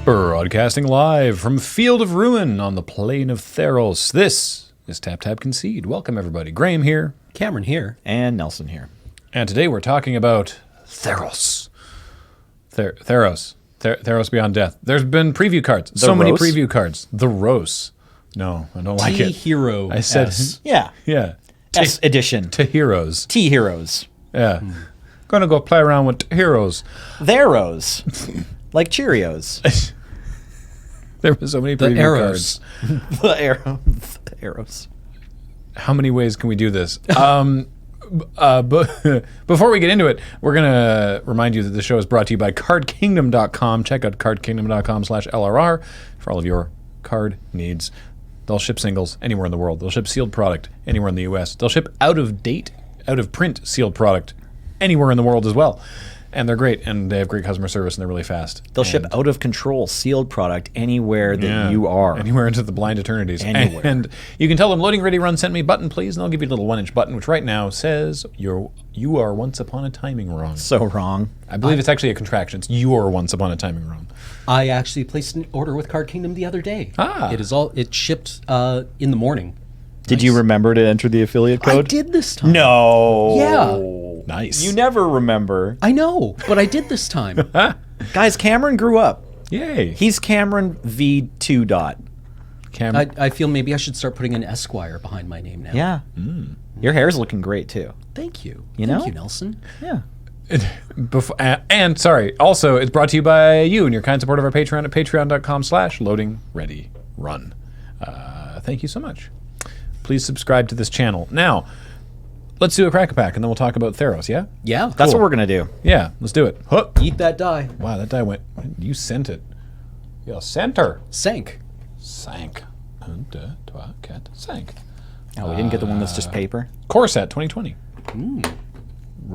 Broadcasting live from Field of Ruin on the plain of Theros. This is Tap Tap Concede. Welcome, everybody. Graham here. Cameron here. And Nelson here. And today we're talking about Theros. Theros Beyond Death. There's been preview cards. Many preview cards. The Rose. No, I don't like it. T-Hero. I said, S. Yeah. Yeah. S edition. To heroes. T-Heroes. Yeah. Gonna go play around with heroes. Theros. Like Cheerios. There were so many preview cards. The arrows. How many ways can we do this? Before we get into it, we're going to remind you that the show is brought to you by cardkingdom.com. Check out cardkingdom.com/LRR for all of your card needs. They'll ship singles anywhere in the world. They'll ship sealed product anywhere in the U.S. They'll ship out-of-date, out-of-print sealed product anywhere in the world as well. And they're great, and they have great customer service, and they're really fast. They'll ship out-of-control sealed product anywhere that you are. Anywhere into the blind eternities. Anywhere. And you can tell them, loading ready, run, send me button, please, and they'll give you a little 1-inch button, which right now says, you are once upon a timing wrong. So wrong. I believe it's actually a contraction. It's you are once upon a timing wrong. I actually placed an order with Card Kingdom the other day. Ah. It shipped in the morning. Did you remember to enter the affiliate code? I did this time. No. Yeah. Nice. You never remember. I know, but I did this time. Guys, Cameron grew up. Yay. He's Cameron V2 dot. I feel maybe I should start putting an Esquire behind my name now. Yeah. Your hair's looking great, too. Thank you. You know? Thank you, Nelson. Yeah. Also, it's brought to you by you and your kind support of our Patreon at patreon.com/loadingreadyrun. Thank you so much. Please subscribe to this channel. Now, let's do a crack-a-pack, and then we'll talk about Theros, yeah? Yeah. That's Cool. what we're going to do. Yeah, let's do it. Huh. Eat that die. Wow, that die went... You sent it. You sent her. Sank. Sank. 1, 2, 3, 4, 5. Oh, we didn't get the one that's just paper? Corset 2020.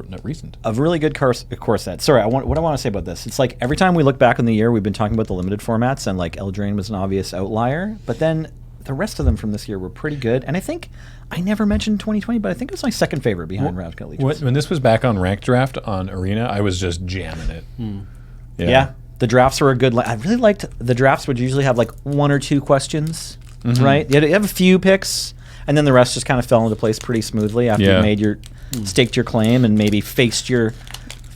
Not recent. A really good corset. Sorry, what I want to say about this. It's like every time we look back on the year, we've been talking about the limited formats, and like Eldraine was an obvious outlier, but then the rest of them from this year were pretty good. And I think I never mentioned 2020, but I think it was my second favorite behind Radical Allegiance. When this was back on Ranked Draft on Arena, I was just jamming it. Yeah, the drafts were a good. I really liked the drafts. Would usually have like 1 or 2 questions, right? You have a few picks, and then the rest just kind of fell into place pretty smoothly after you made your staked your claim and maybe faced your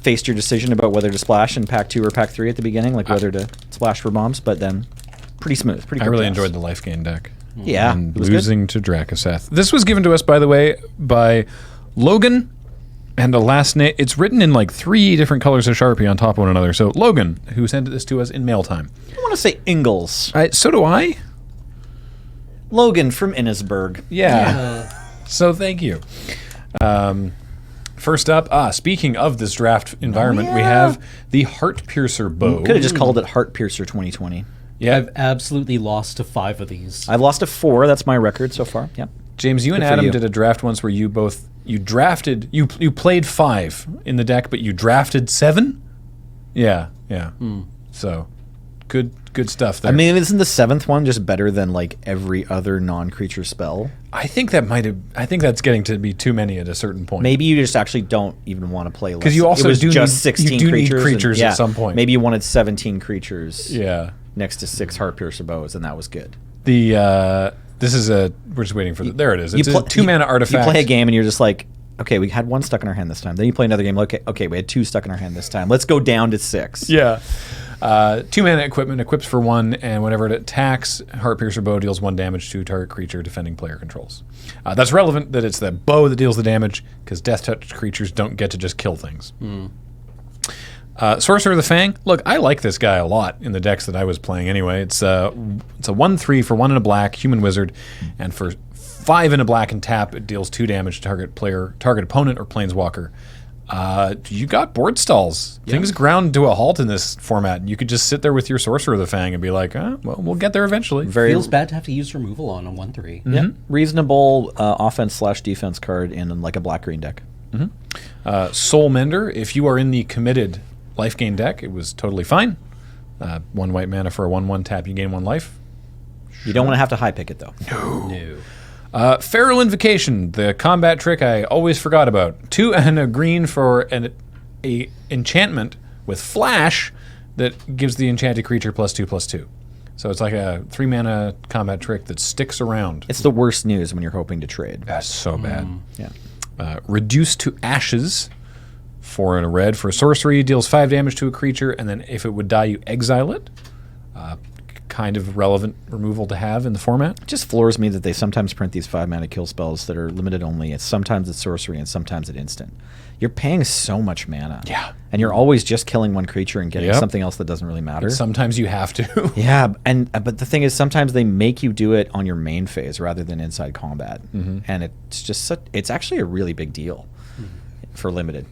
decision about whether to splash in pack 2 or pack 3 at the beginning, like whether to splash for bombs. But then pretty smooth. Pretty. I good really drafts. enjoyed the life gain deck. Yeah, and it was losing to Drakaseth. This was given to us, by the way, by Logan, and a last name. It's written in like 3 different colors of Sharpie on top of one another. So Logan, who sent this to us in mail time. I want to say Ingalls. So do I. Logan from Innisburg. Yeah. So thank you. First up, speaking of this draft environment, we have the Heart Piercer bow. Could have just called it Heart Piercer 2020. Yeah. I've absolutely lost to 5 of these. I've lost to 4. That's my record so far. Yep. James, you and Good for Adam you. did a draft once where you played 5 in the deck, but you drafted 7? Yeah. So good stuff there. I mean, isn't the 7th one just better than like every other non-creature spell? I think that's getting to be too many at a certain point. Maybe you just actually don't even want to play less. Because you also it was do just need, 16 you do creatures. need creatures at some point. Maybe you wanted 17 creatures next to 6 Heart Piercer bows, and that was good. we're just waiting for there it is. It's a 2-mana artifact. You play a game and you're just like, okay, we had 1 stuck in our hand this time. Then you play another game, okay, we had 2 stuck in our hand this time. Let's go down to 6. Yeah. 2-mana equipment equips for 1, and whenever it attacks, Heart Piercer bow deals 1 damage to target creature defending player controls. That's relevant that it's the bow that deals the damage, because Death Touch creatures don't get to just kill things. Sorcerer of the Fang. Look, I like this guy a lot in the decks that I was playing anyway. It's a 1/3 for 1 and a black, human wizard, and for 5 and a black and tap, it deals 2 damage to target opponent or planeswalker. You got board stalls. Yeah. Things ground to a halt in this format. You could just sit there with your Sorcerer of the Fang and be like, well, we'll get there eventually. Feels bad to have to use removal on a 1/3. Yeah, reasonable offense/defense card in like a black-green deck. Soul Mender. If you are in the committed life gain deck, it was totally fine. 1 white mana for a 1/1 tap, you gain 1 life. You don't want to have to high pick it though. No. Feral Invocation, the combat trick I always forgot about. 2 and a green for a enchantment with flash that gives the enchanted creature +2/+2. So it's like a 3-mana combat trick that sticks around. It's the worst news when you're hoping to trade. That's so bad. Yeah. Reduce to ashes, 4 and a red for a sorcery, deals 5 damage to a creature, and then if it would die, you exile it. Kind of relevant removal to have in the format. It just floors me that they sometimes print these 5-mana kill spells that are limited only. It's sometimes it's sorcery and sometimes it's instant. You're paying so much mana. Yeah. And you're always just killing one creature and getting Yep. something else that doesn't really matter. Sometimes you have to. Yeah, but the thing is, sometimes they make you do it on your main phase rather than inside combat, and it's just it's actually a really big deal for limited.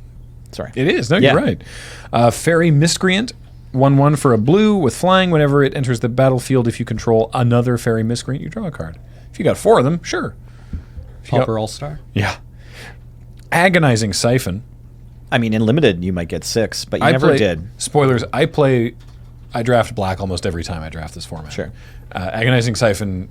Sorry, It is. No, Yeah. you're right. Fairy Miscreant, 1/1 for a blue with flying. Whenever it enters the battlefield, if you control another Fairy Miscreant, you draw a card. If you got 4 of them, sure. If you got- Pauper All-Star. Yeah. Agonizing Siphon. I mean in limited you might get 6, but you never did. Spoilers. I draft black almost every time I draft this format. Sure. Agonizing Siphon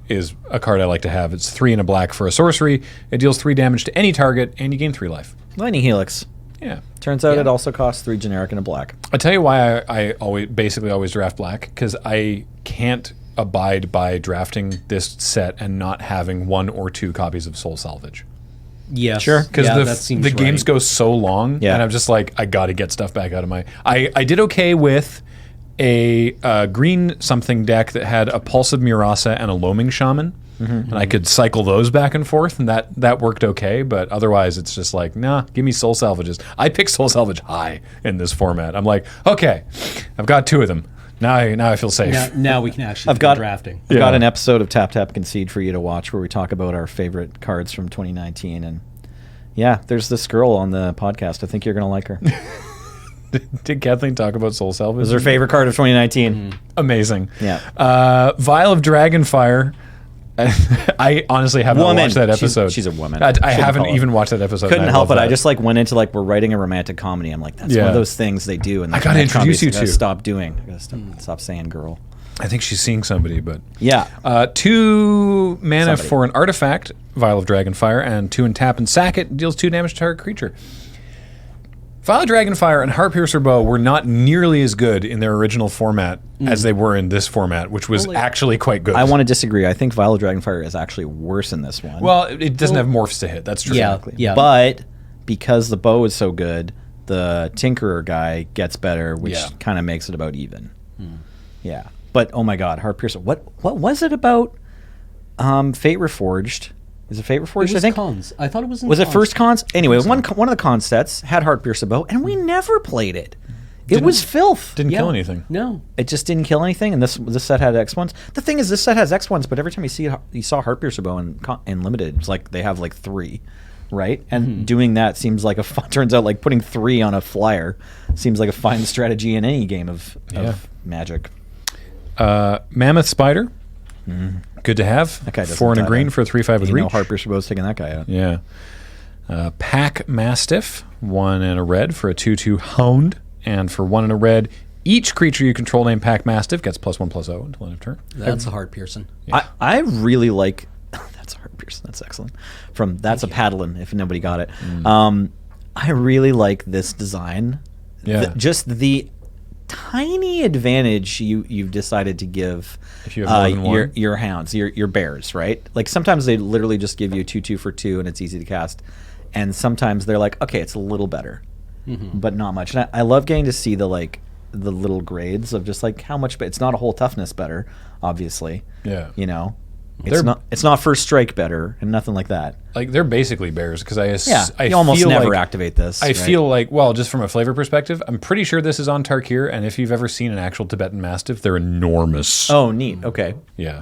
is a card I like to have. It's 3 and a black for a sorcery. It deals 3 damage to any target, and you gain 3 life. Lightning Helix. Yeah. Turns out it also costs 3 generic and a black. I tell you why I basically always draft black, because I can't abide by drafting this set and not having 1 or 2 copies of Soul Salvage. Yes. Sure. Because that seems the games right. go so long, Yeah. and I'm just like, I got to get stuff back out of my... I did okay with a green something deck that had a Pulsive Murasa and a Loaming Shaman, and I could cycle those back and forth, and that worked okay, but otherwise it's just like, nah, give me Soul Salvages. I pick Soul Salvage high in this format. I'm like, okay, I've got 2 of them. Now I feel safe. Now we can actually I've got drafting. I've got Yeah. an episode of Tap Tap Concede for you to watch where we talk about our favorite cards from 2019, and yeah, there's this girl on the podcast. I think you're gonna like her. Did Kathleen talk about Soul Salvage? This is her favorite card of 2019. Amazing. Yeah. Vial of Dragonfire. I honestly haven't Woman. watched that episode. She's a woman. I Shouldn't haven't call it. even watched that episode. Couldn't and help love it. I that. just like went into like we're writing a romantic comedy. I'm like, that's one Yeah. of those things they do. And I gotta introduce you to. Stop doing. I gotta stop saying girl. I think she's seeing somebody, but Yeah. 2 mana Somebody. for an artifact, Vial of Dragonfire, and 2 and tap and sack it, deals 2 damage to target creature. Vial of Dragonfire and Heartpiercer Bow were not nearly as good in their original format as they were in this format, which was actually quite good. I want to disagree. I think Violet Dragonfire is actually worse in this one. Well, it doesn't have morphs to hit. That's true. Yeah. Yeah. But because the bow is so good, the Tinkerer guy gets better, which Yeah. kind of makes it about even. Yeah. But oh my God, Heartpiercer. What was it about Fate Reforged? Is it Fate It Reforged? was I think. cons. I thought it was in Was it cons. first cons? Anyway, one of the con sets had Heartpiercer Bow, and we never played it. It was filth. Didn't Yeah. kill anything. No. It just didn't kill anything, and this set had X1s. The thing is, this set has X1s, but every time you saw Heartpiercer Bow in limited, it's like they have like 3, right? And doing that seems like turns out like putting 3 on a flyer seems like a fine strategy in any game of Magic. Mammoth Spider. Good to have. That guy doesn't 4 and a die, green though. for a 3/5 with You know reach. Heartpiercer Bow's taking that guy out. Yeah. Pack Mastiff, 1 and a red for a 2/2 Hound, and for 1 and a red, each creature you control named Pack Mastiff gets +1/+0 until end of turn. That's a hard Pearson. I really like that's Heartpiercer. That's excellent. That's a Paddlin. If nobody got it, I really like this design. Yeah. Just the tiny advantage you've decided to give If you have more than one. your hounds, your bears, right? Like sometimes they literally just give you 2/2 for 2 and it's easy to cast, and sometimes they're like, okay, it's a little better, but not much. And I love getting to see the little grades of just like how much, but it's not a whole toughness better, obviously. Yeah. You know, They're- it's not first strike better and nothing like that. Like, they're basically bears, because I You almost feel never like, activate this. I right? feel like, well, just from a flavor perspective, I'm pretty sure this is on Tarkir, and if you've ever seen an actual Tibetan Mastiff, they're enormous. Oh, neat. Okay. Yeah.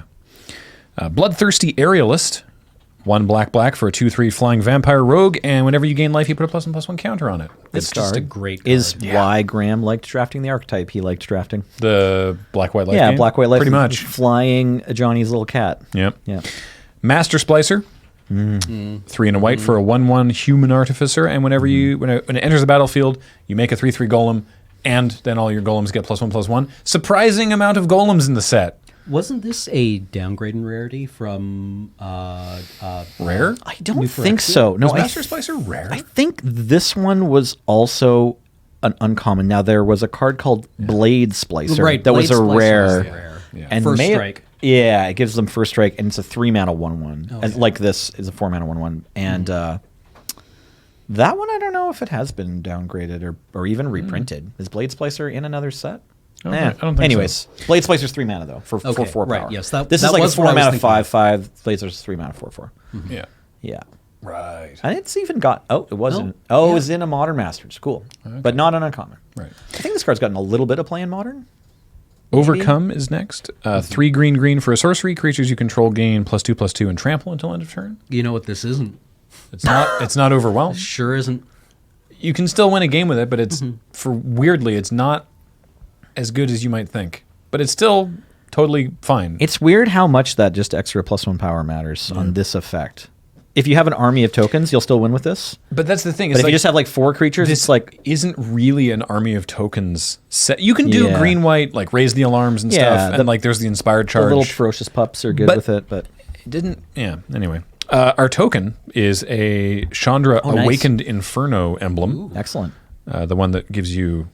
Bloodthirsty Aerialist, 1 black for a 2/3 flying vampire rogue, and whenever you gain life, you put a +1/+1 counter on it. It's just a great card. Is why Graham liked drafting the archetype he liked drafting. The black-white life Yeah, game? black white life. Pretty much. Flying Johnny's little cat. Yep. Yeah. Master Splicer, 3 and a white for a 1/1 human artificer, and when it enters the battlefield, you make a 3/3 golem, and then all your golems get +1/+1. Surprising amount of golems in the set. Wasn't this a downgrade in rarity from Rare? I don't New think Phyrexia? so. No, Is Master Splicer rare? I think this one was also an uncommon. Now there was a card called Blade Splicer Right, that was Blade a Splicer rare. was the rare. Yeah. And First strike. Yeah, it gives them first strike, and it's a 3-mana 1/1. Oh, And yeah. like this is a 4-mana 1/1, and that one I don't know if it has been downgraded or even reprinted. Is Blade Splicer in another set? I don't think Anyways, Blade Splicer's 3 mana though for Okay, 4 right, power. yes, that- this that is like was a what I 4 was mana thinking. 5/5. Blade Splicer's 3 mana 4/4. Yeah. Yeah. Right. And it's even got it wasn't. Oh, Oh, yeah. it was in a Modern Masters. Cool. But not an uncommon. Right. I think this card's gotten a little bit of play in Modern. Overcome is next. 3 green for a sorcery. Creatures you control gain +2/+2 and trample until end of turn. You know what this isn't? It's not overwhelmed. Sure isn't. You can still win a game with it, but it's weirdly it's not as good as you might think. But it's still totally fine. It's weird how much that just extra +1 power matters on this effect. If you have an army of tokens, you'll still win with this. But that's the thing. But if you just have like 4 creatures, this it's like isn't really an army of tokens set. You can do Yeah. green white, like raise the alarms and Yeah, stuff, and like there's the inspired the charge. little ferocious pups are good But- with it, but It didn't. Yeah. Anyway, our token is a Chandra nice. Awakened Inferno emblem. excellent. The one that gives you,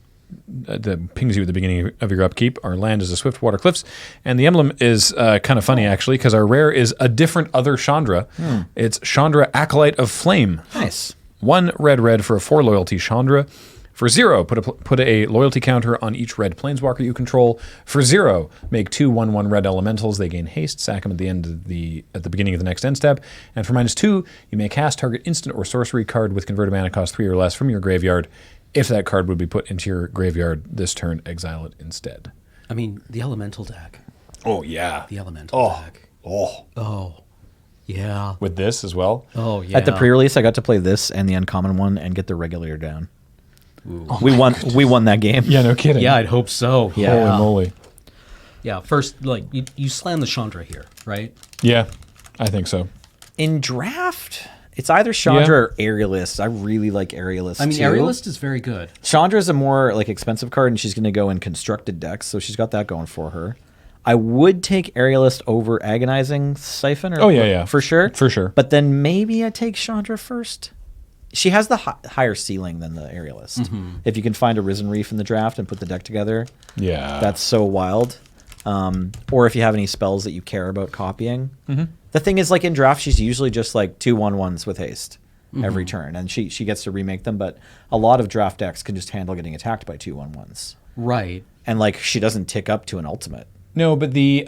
that pings you at the beginning of your upkeep. Our land is a Swift Water Cliffs. And the emblem is kind of funny, actually, because our rare is a different other Chandra. It's Chandra Acolyte of Flame. Nice. 1 red for a 4 loyalty Chandra. For 0, put a loyalty counter on each red planeswalker you control. For 0, make 2 1/1 red elementals. They gain haste. Sack them at the beginning of the next end step. And for -2, you may cast target instant or sorcery card with converted mana cost 3 or less from your graveyard. If that card would be put into your graveyard this turn, exile it instead. I mean, the elemental deck. Oh yeah. The elemental deck. Oh. Oh, yeah. With this as well. Oh, yeah. At the pre-release, I got to play this and the uncommon one and get the regulator down. We won that game. Yeah, no kidding. Yeah, I'd hope so. Yeah. Holy moly. Yeah, first, like, you slam the Chandra here, right? Yeah, I think so. In draft, it's either Chandra or Aerialist. I really like Aerialist. I mean, too. Aerialist is very good. Chandra is a more like expensive card, and she's going to go in constructed decks, so she's got that going for her. I would take Aerialist over Agonizing Siphon. Or, Oh, yeah. for sure, For sure. But then maybe I take Chandra first. She has the higher ceiling than the Aerialist. If you can find a Risen Reef in the draft and put the deck together, Yeah. that's so wild. Or if you have any spells that you care about copying. The thing is, like in draft, she's usually just like 2 1/1s with haste every turn, and she gets to remake them. But a lot of draft decks can just handle getting attacked by 2 1/1s, Right. and like she doesn't tick up to an ultimate. No, but the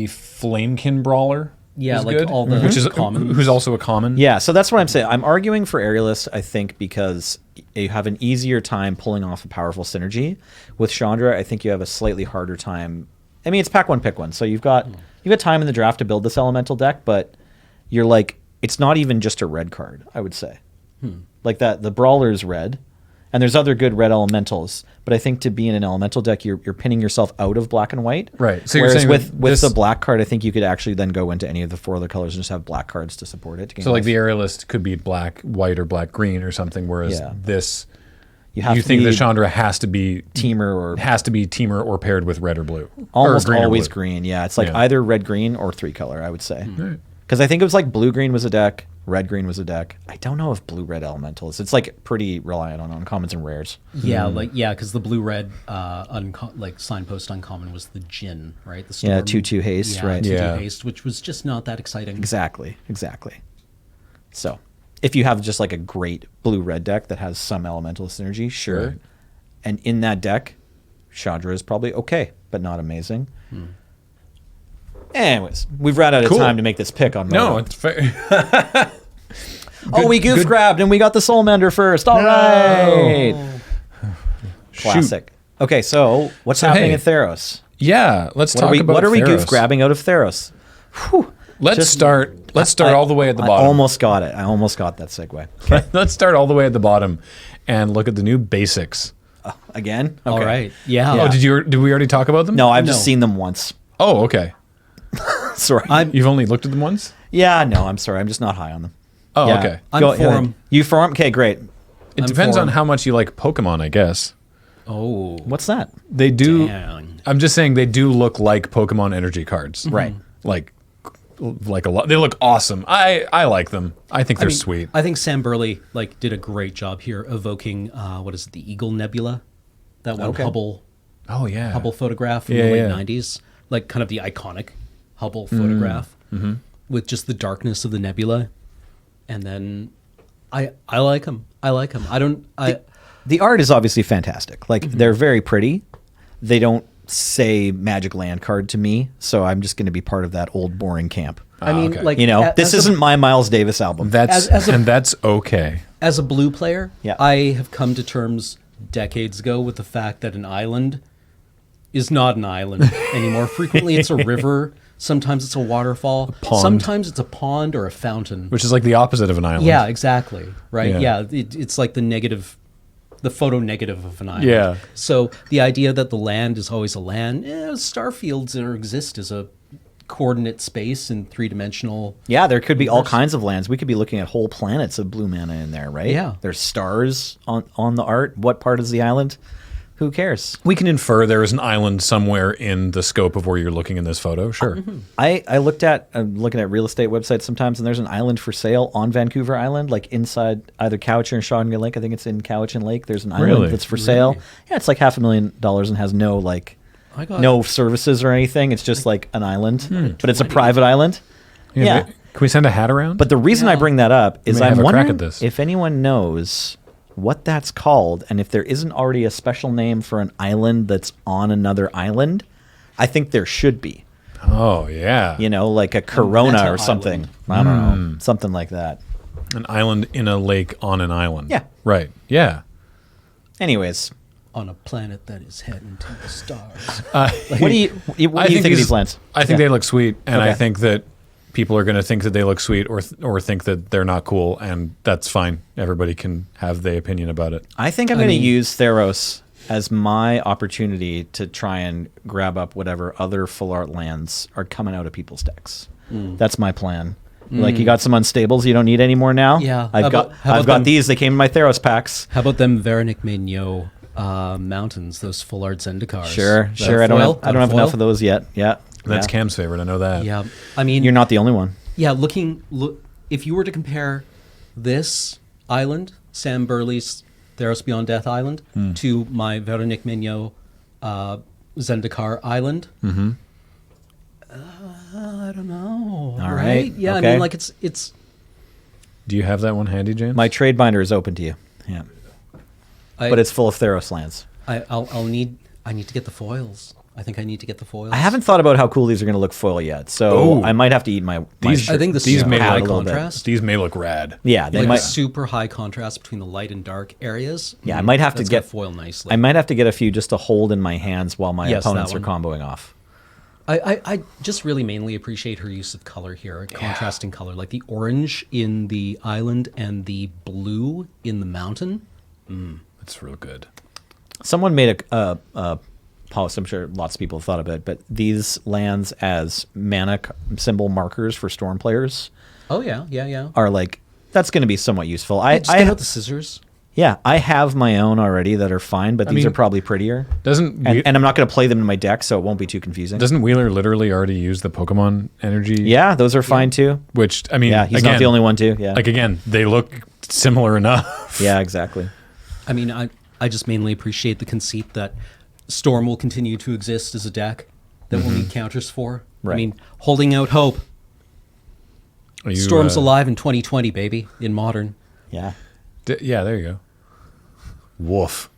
Flamekin Brawler. Yeah, is like good, all the which is commons. who's also a common. Yeah, so that's what I'm saying. I'm arguing for Aerialist, I think, because you have an easier time pulling off a powerful synergy. With Chandra, I think you have a slightly harder time. I mean, it's pack one, pick one. So you've got time in the draft to build this elemental deck, but you're like, it's not even just a red card, I would say. Like that, the Brawler is red, and there's other good red elementals. But I think to be in an elemental deck, you're pinning yourself out of black and white. Right. So you're Whereas saying with this- the black card, I think you could actually then go into any of the 4 other colors and just have black cards to support it. To gain So like life. the Aerialist could be black, white, or black, green, or something. Whereas Yeah. this, you have you to think be the Chandra has to be teamer or paired with red or blue. almost or green or always blue. green. Yeah, it's like Yeah. either red green or 3 color. I would say Right. because I think it was like blue green was a deck, red green was a deck. I don't know if blue red elementals. It's like pretty reliant on uncommons and rares. Yeah, because the blue red like signpost uncommon was the Jin, right? The Yeah, Storm- 2/2 haste, right? 2/2 Yeah. haste, which was just not that exciting. Exactly. So if you have just like a great blue red deck that has some elemental synergy, sure. Right. And in that deck, Chandra is probably okay, but not amazing. Anyways, we've run out of Cool. time to make this pick on No, Moto. it's fair. We goof grabbed and we got the Soulmender first. All right. Classic. Okay, so what's So, happening hey, at Theros? Yeah, let's talk about What are we goof Theros. grabbing out of Theros? Whew. Let's start all the way at the I bottom. almost got it. I almost got that segue. Let's start all the way at the bottom and look at the new basics. Again? All Okay. right. Yeah. Oh, did we already talk about them? No, I've just No. seen them once. Oh, okay. Sorry. You've only looked at them once? Yeah, no, I'm sorry. I'm just not high on them. Oh, Yeah. okay. I'm Go for ahead. 'em. You for 'em? Okay, great. It I'm depends for on 'em. how much you like Pokemon, I guess. Oh. What's that? They do. Dang. I'm just saying they do look like Pokemon energy cards. Right. Like like a lot. They look awesome. I like them. I think they're sweet. I think Sam Burley did a great job here evoking what is it, the Eagle Nebula, that one Hubble. Oh yeah, Hubble photograph in the late '90s, like kind of the iconic Hubble photograph with just the darkness of the nebula, and then I like them. I like them. The art is obviously fantastic. Like they're very pretty. They don't say Magic Land card to me, so I'm just going to be part of that old boring camp. I mean, okay. like this isn't my Miles Davis album. That's okay. As a blue player, Yeah. I have come to terms decades ago with the fact that an island is not an island anymore. Frequently, it's a river. Sometimes it's a waterfall. pond. Sometimes it's a pond or a fountain. Which is like the opposite of an island. Yeah, exactly. Right. Yeah. Yeah, it's like the photo negative of an island. Yeah. So the idea that the land is always a land, starfields exist as a coordinate space in three-dimensional. Yeah, there could be all kinds of lands. We could be looking at whole planets of blue mana in there, right? Yeah. There's stars on the art. What part is the island? Who cares? We can infer there is an island somewhere in the scope of where you're looking in this photo. Sure. I'm looking at real estate websites sometimes, and there's an island for sale on Vancouver Island, like inside either Cowichan or Shawnigan Lake. I think it's in Cowichan Lake. There's an island Really? that's for sale. Yeah, it's like $500,000 and has no no services or anything. It's just like an island, but it's a private island. Yeah. Can we send a hat around? But the reason I bring that up is may have I'm a crack wondering at this. if anyone knows what that's called, and if there isn't already a special name for an island that's on another island. I think there should be. Oh yeah. Like a Corona meta or something. island. I don't know. Something like that. An island in a lake on an island. Yeah. Right. Yeah. Anyways, On a planet that is heading to the stars. what do you think of these lands? I think they look sweet, and I Okay. think that people are going to think that they look sweet or think that they're not cool, and that's fine. Everybody can have their opinion about it. I think I'm going to use Theros as my opportunity to try and grab up whatever other full art lands are coming out of people's decks. That's my plan. Like, you got some unstables you don't need anymore now? Yeah. I've got these. They came in my Theros packs. How about them Veronic Mignot mountains, those full art Zendikars? Sure. That I don't foil? have enough of those yet. Yeah. That's yeah. Cam's favorite. I know that. Yeah. I mean, You're not the only one. yeah, if you were to compare this island, Sam Burley's Theros Beyond Death Island, to my Veronic Mignot Zendikar Island, I don't know. All right. Yeah, Okay. I mean, like it's. Do you have that one handy, James? My trade binder is open to you. Yeah. But it's full of Theros lands. I need to get the foils. I think I need to get the foils. I haven't thought about how cool these are going to look foil yet, so I might have to eat my These- I think the These super may high look- contrast. These may look rad. Yeah, they Like might. the super high contrast between the light and dark areas. Yeah, I might have to That's gonna get foil nicely. I might have to get a few just to hold in my hands while my Yes, that opponents are one. comboing off. I just really mainly appreciate her use of color here, contrasting color, like the orange in the island and the blue in the mountain. That's real good. Someone made a post. I'm sure lots of people have thought of it, but these lands as mana symbol markers for Storm players Oh yeah. are like that's going to be somewhat useful. Just get out the scissors. I have my own already that are fine, but these mean, are probably prettier. Doesn't And I'm not going to play them in my deck, so it won't be too confusing. doesn't Wheeler literally already use the Pokemon energy? Yeah, those are fine too. Which I mean, Yeah, he's again, not the only one too. Yeah, Like again, they look similar enough. yeah, exactly. I mean, I just mainly appreciate the conceit that Storm will continue to exist as a deck that we'll need counters for. Right. I mean, holding out hope. Are you, Storm's alive in 2020, baby, in Modern. Yeah. Yeah, there you go. Woof.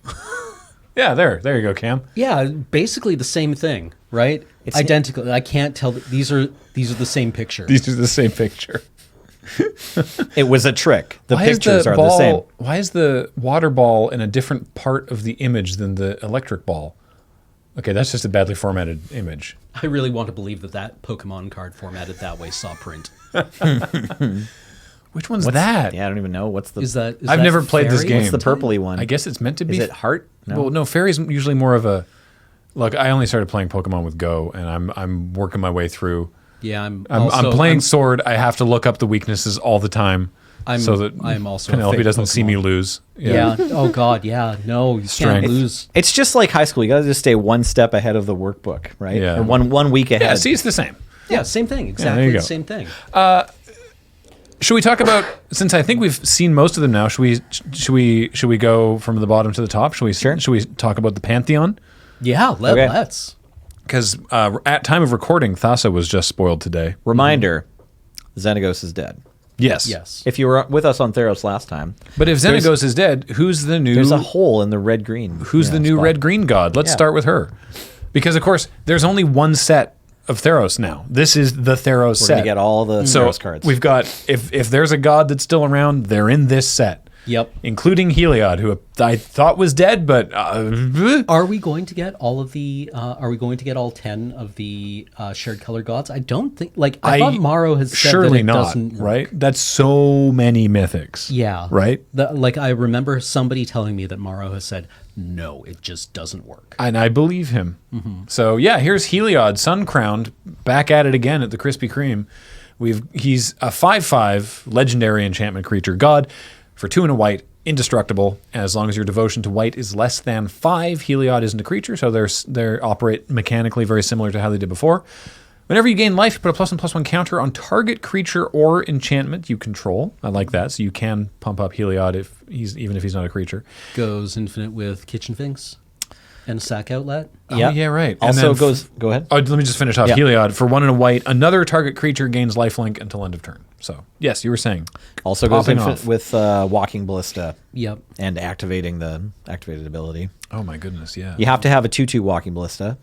Yeah, there you go, Cam. Yeah, basically the same thing, right? It's identical. I can't tell that these are the same picture. These are the same picture. It was a trick. The Why is pictures are the same. Why is the water ball in a different part of the image than the electric ball? Okay, that's just a badly formatted image. I really want to believe that Pokemon card formatted that way saw print. Which one's that? Yeah, I don't even know. What's the Is that? Is I've that never played this fairy? game. What's the purpley one? I guess it's meant to be. Is it heart? No. Well, no, fairy's usually more of a. Look, I only started playing Pokemon with Go, and I'm working my way through. Yeah, I'm I'm playing Sword. I have to look up the weaknesses all the time, so that I'm also a Penelope fake doesn't see me Pokemon. lose. Yeah. Oh God. Yeah. No, you Strength. can't lose. It's just like high school. You got to just stay one step ahead of the workbook, right? Yeah. Or one week ahead. Yeah, see, it's the same. Yeah, same thing. there Exactly you the go. same thing. Should we talk about, since I think we've seen most of them now, should we go from the bottom to the top? Should we talk about the Pantheon? Yeah, Okay. let's. Because at time of recording, Thassa was just spoiled today. Reminder, Xenagos is dead. Yes. Yes. If you were with us on Theros last time, But if Xenagos is dead, who's the new there's a hole in the red-green. who's the new spot. red-green god? Let's Yeah. start with her. Because, of course, there's only one set of Theros now. This is the Theros We're set. going to get all the so Theros cards. we've got, if there's a god that's still around, they're in this set. Yep. Including Heliod, who I thought was dead, but Are we going to get all of the? Are we going to get all 10 of the shared color gods? I don't think. I thought Maro has said surely that it not, doesn't work. right? That's so many mythics. Yeah. Right? I remember somebody telling me that Maro has said, no, it just doesn't work. And I believe him. So yeah, here's Heliod, sun crowned, back at it again at the Krispy Kreme. He's a 5/5 legendary enchantment creature god for 2 and a white, indestructible. As long as your devotion to white is less than 5, Heliod isn't a creature, so they operate mechanically very similar to how they did before. Whenever you gain life, you put a +1/+1 counter on target creature or enchantment you control. I like that, so you can pump up Heliod even if he's not a creature. Goes infinite with kitchen finks and a sack outlet. Yeah. Oh, yeah, right. And Also then go ahead. Oh, let me just finish off. Yeah. Heliod, for 1 and a white, another target creature gains lifelink until end of turn. So, yes, you were saying. Also goes Popping infinite off. with Walking Ballista Yep. and activating the activated ability. Oh, my goodness, yeah. You have to have a 2/2 Walking Ballista.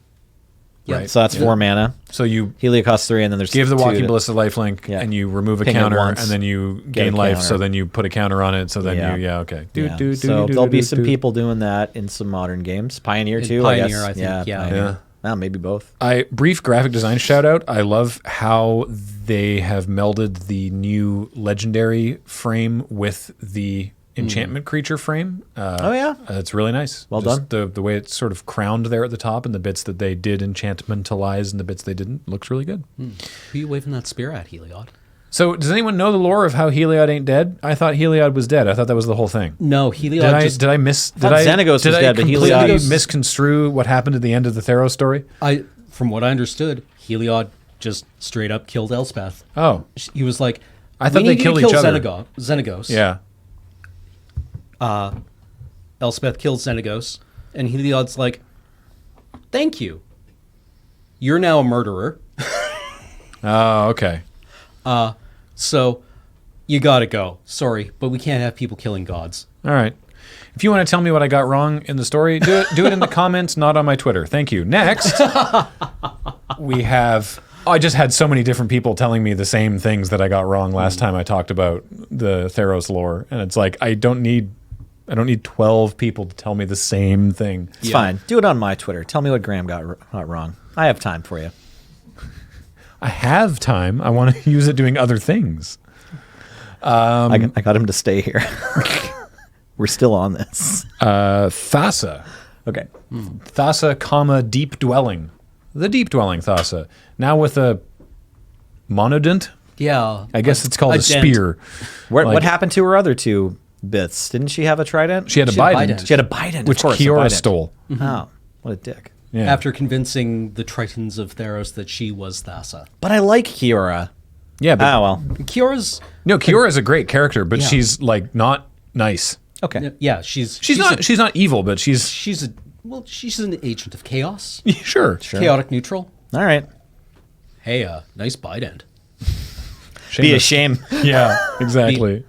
Yep. Right. So that's 4 mana. So you Helia costs 3, and then there's give the 2 Walking to- Ballista lifelink, Yeah. and you remove a Ping it counter, once, and then you get gain a life, counter. so then you put a counter on it, so then Yeah. okay. Yeah. So there'll be some people doing that in some modern games. Pioneer In too, Pioneer, I I guess. think, yeah. Pioneer. Yeah. Well, maybe both. Brief graphic design shout out. I love how they have melded the new legendary frame with the enchantment creature frame. Oh, yeah? It's really nice. Well Just done. The way it's sort of crowned there at the top, and the bits that they did enchantmentalize and the bits they didn't, looks really good. Who are you waving that spear at, Heliod? So does anyone know the lore of how Heliod ain't dead? I thought Heliod was dead. I thought that was the whole thing. No, Heliod Did I miss? Did thought I Xenagos did was I dead, but completely Heliod- misconstrue what happened at the end of the Theros story? From what I understood, Heliod just straight up killed Elspeth. Oh, He was like, I thought "We they need you to killed kill each other." Xenagos. yeah. Elspeth killed Xenagos, and Heliod's like, thank you. You're now a murderer, Oh, okay. so you gotta go. Sorry, but we can't have people killing gods. All right. If you want to tell me what I got wrong in the story, do it in the comments, not on my Twitter. Thank you. Next, we have. I just had so many different people telling me the same things that I got wrong last time I talked about the Theros lore, and it's like I don't need 12 people to tell me the same thing. It's fine. Do it on my Twitter. Tell me what Graham got wrong. I have time for you. I have time. I want to use it doing other things. I got him to stay here. We're still on this. Thassa. Okay. Thassa, comma, deep dwelling. The deep dwelling Thassa. Now with a monodent. Yeah. I guess it's called a dent. spear. What Like- happened to her other 2 bits? Didn't she have a trident? She had a She had a bident, bident. She had a bident, which of course, a Kiora bident. stole. Oh, what a dick. Yeah. After convincing the Tritons of Theros that she was Thassa. But I like Kiora. Yeah, but Well. Kiora's... no, Kiora is a great character, but Yeah. she's like not nice. Okay. Yeah, she's She's not evil, but she's she's an agent of chaos. sure. Chaotic neutral. All right. Hey, nice bident. Be a shame. Yeah, exactly.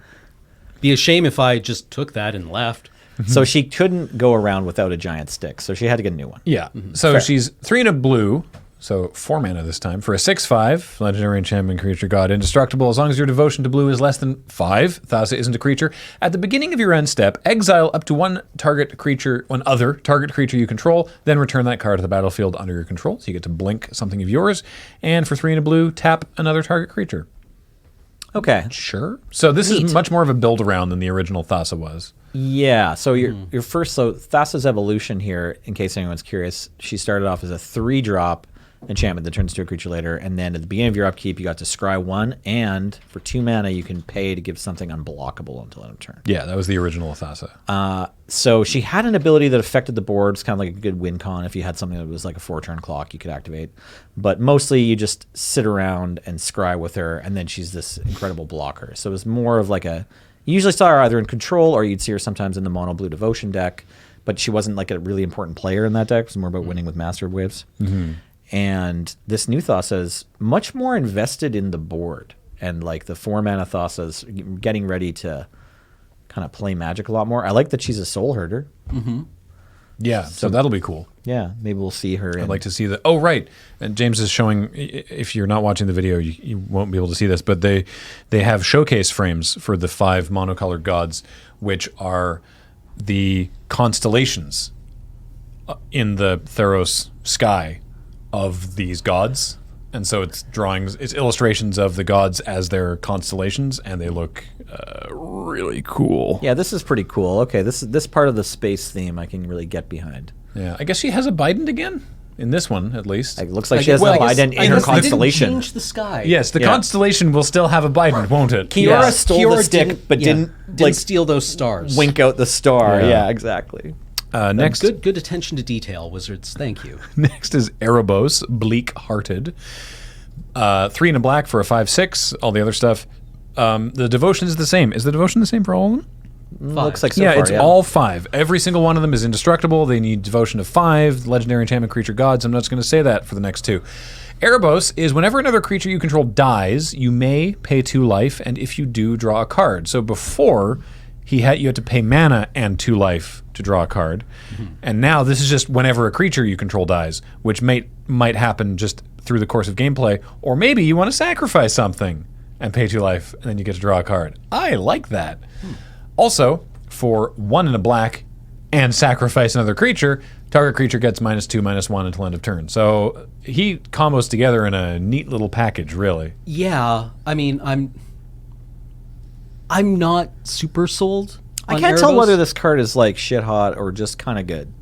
Be a shame if I just took that and left. So she couldn't go around without a giant stick, so she had to get a new one. Yeah. So she's 3 and a blue, so 4 mana this time, for a 6/5 legendary enchantment creature god, indestructible. As long as your devotion to blue is less than 5, Thassa isn't a creature. At the beginning of your end step, exile up to one other target creature you control, then return that card to the battlefield under your control. So you get to blink something of yours, and for 3 and a blue, tap another target creature. Okay. Sure. So this is much more of a build around than the original Thassa was. Yeah. So your first, so Thassa's evolution here, in case anyone's curious, she started off as a 3-drop enchantment that turns into a creature later. And then at the beginning of your upkeep, you got to scry 1, and for 2 mana, you can pay to give something unblockable until end of turn. Yeah, that was the original Athasa. So she had an ability that affected the board. It's kind of like a good win con. If you had something that was like a 4-turn clock, you could activate. But mostly you just sit around and scry with her, and then she's this incredible blocker. So it was more of like a... You usually saw her either in control, or you'd see her sometimes in the mono blue devotion deck, but she wasn't like a really important player in that deck. It was more about winning with Master of Waves. Mm-hmm. And this new Thassa is much more invested in the board, and like the 4-mana Thassa's getting ready to kind of play Magic a lot more. I like that she's a soul herder. Mm-hmm. Yeah, so that'll be cool. Yeah, maybe we'll see her. I'd like to see that. Oh, right. And James is showing, if you're not watching the video, you won't be able to see this, but they have showcase frames for the 5 monocolored gods, which are the constellations in the Theros sky of these gods. And so it's illustrations of the gods as their constellations, and they look really cool. Yeah, this is pretty cool. Okay, this part of the space theme I can really get behind. Yeah, I guess she has a Bident again in this one, at least. It looks like she has a Bident in her constellation. They didn't change the sky. Yes, the constellation will still have a Bident, won't it? Kiora stole the stick, but didn't steal those stars. Wink out the star. Yeah, exactly. Next, good attention to detail, Wizards. Thank you. Next is Erebos, Bleak-Hearted. 3 and a black for a 5/6. All the other stuff. The devotion is the same. Is the devotion the same for all of them? 5. Looks like so yeah, far, it's all 5. Every single one of them is indestructible. They need devotion of 5. Legendary enchantment creature gods. I'm not just going to say that for the next 2. Erebos is whenever another creature you control dies, you may pay 2 life, and if you do, draw a card. So before, you had to pay mana and 2 life to draw a card, and now this is just whenever a creature you control dies, which might happen just through the course of gameplay, or maybe you want to sacrifice something and pay 2 life, and then you get to draw a card. I like that. Also, for 1 and a black and sacrifice another creature, target creature gets -2/-1 until end of turn. So he combos together in a neat little package, really. Yeah, I mean, I'm not super sold. I can't tell whether this card is like shit hot or just kind of good.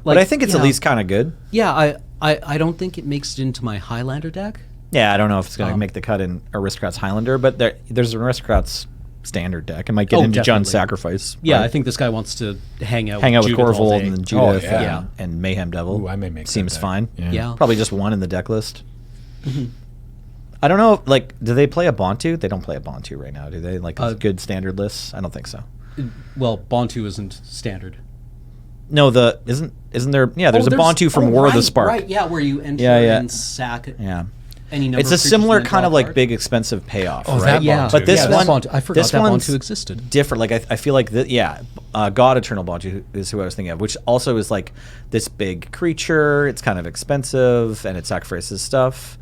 But I think it's at least kind of good. Yeah, I don't think it makes it into my Highlander deck. Yeah, I don't know if it's going to make the cut in Aristocrats Highlander, but there's an Aristocrats standard deck. It might get into John's Sacrifice. Yeah, right? I think this guy wants to hang out with Judith Corvold and Judith yeah. and Mayhem Devil. Ooh, I may make Seems that fine. Yeah. Probably just 1 in the deck list. I don't know, like, do they play a Bontu? They don't play a Bontu right now, do they? Like, good standard lists? I don't think so. Well, Bontu isn't standard. No, isn't there? Yeah, there's a Bontu from War of the Spark. Right, yeah, where you enter and sack any number. It's a similar kind of like big expensive payoff, right? Yeah, but this one, I forgot that Bontu existed. Different. Like I feel like God Eternal Bontu is who I was thinking of, which also is like this big creature. It's kind of expensive and it sacrifices stuff,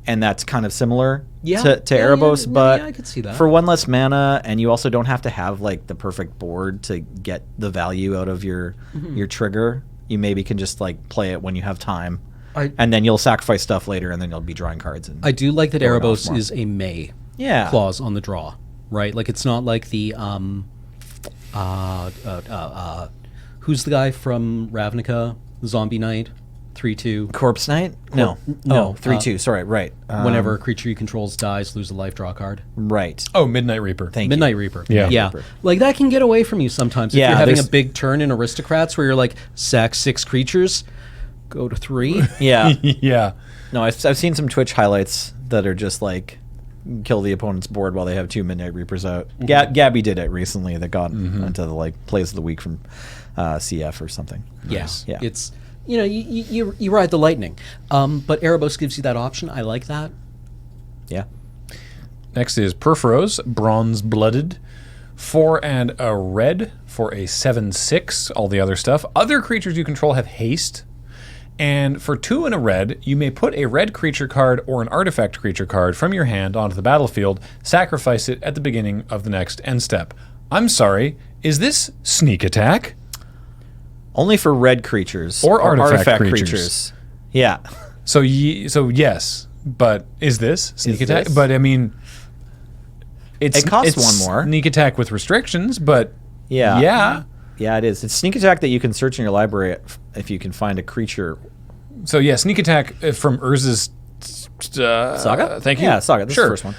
and that's kind of similar to Erebos. But I could see that. For 1 less mana, and you also don't have to have like the perfect board to get the value out of your trigger. You maybe can just like play it when you have time. And then you'll sacrifice stuff later, and then you'll be drawing cards. And I do like that Erebos is a May clause on the draw, right? Like it's not like the who's the guy from Ravnica, Zombie Knight, 3/2 Corpse Knight? No, 3/2. Sorry, right. Whenever a creature you control dies, lose a life, draw a card. Right. Oh, Midnight Reaper. Thank you. Midnight Reaper. Yeah. Like that can get away from you sometimes if you're having a big turn in Aristocrats where you're like sack 6 creatures. Go to 3. Yeah. Yeah. No, I've seen some Twitch highlights that are just like kill the opponent's board while they have 2 Midnight Reapers out. Gabby did it recently. That got into the like plays of the week from CF or something. Yes. Yeah. It's you ride the lightning, but Erebos gives you that option. I like that. Yeah. Next is Perforos, Bronze Blooded. 4 and a red for a 7/6. All the other stuff. Other creatures you control have haste. And for 2 and a red, you may put a red creature card or an artifact creature card from your hand onto the battlefield, sacrifice it at the beginning of the next end step. I'm sorry, is this sneak attack? Only for red creatures or artifact creatures. Yeah. So yes, but is this sneak attack? But I mean, it costs 1 more. Sneak attack with restrictions, but yeah, it is. It's sneak attack that you can search in your library if you can find a creature So yeah, sneak attack from Urza's Saga? Thank you. Yeah, Saga. This is the first one.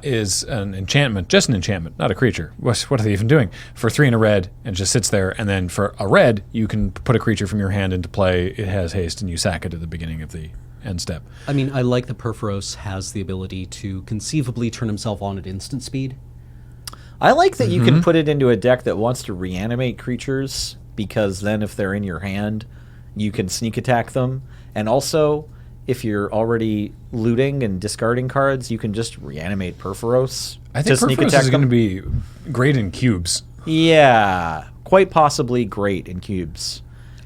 Is an enchantment, just an enchantment, not a creature. What are they even doing? For 3 and a red, and just sits there. And then for a red, you can put a creature from your hand into play. It has haste, and you sack it at the beginning of the end step. I mean, I like that Perforos has the ability to conceivably turn himself on at instant speed. I like that you can put it into a deck that wants to reanimate creatures, because then if they're in your hand, you can sneak attack them. And also, if you're already looting and discarding cards, you can just reanimate Perforos. I think to sneak Perforos attack is going to them. be great in cubes. Yeah, quite possibly great in cubes.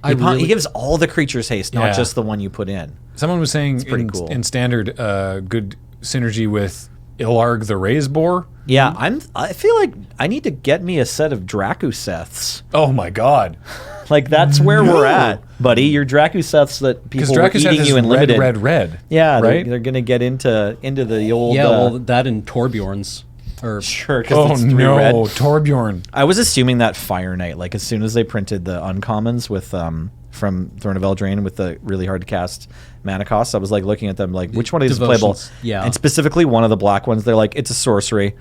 He gives all the creatures haste, not just the one you put in. Someone was saying cool. in standard, good synergy with Ilarg the Raise Boar. Yeah, I feel like I need to get me a set of Dracuseths. Oh my god. Like, that's where we're at, buddy. Your Dracuseths that people were eating you in limited. Red. Yeah, right? they're going to get into the old... Yeah, well, that and Torbjorn's. Or sure, because it's 3 red. Torbjorn. I was assuming that Fire Knight, like as soon as they printed the uncommons with from Throne of Eldraine with the really hard to cast mana costs, I was like looking at them like, which one of these is playable? Yeah. And specifically one of the black ones, they're like, it's a sorcery.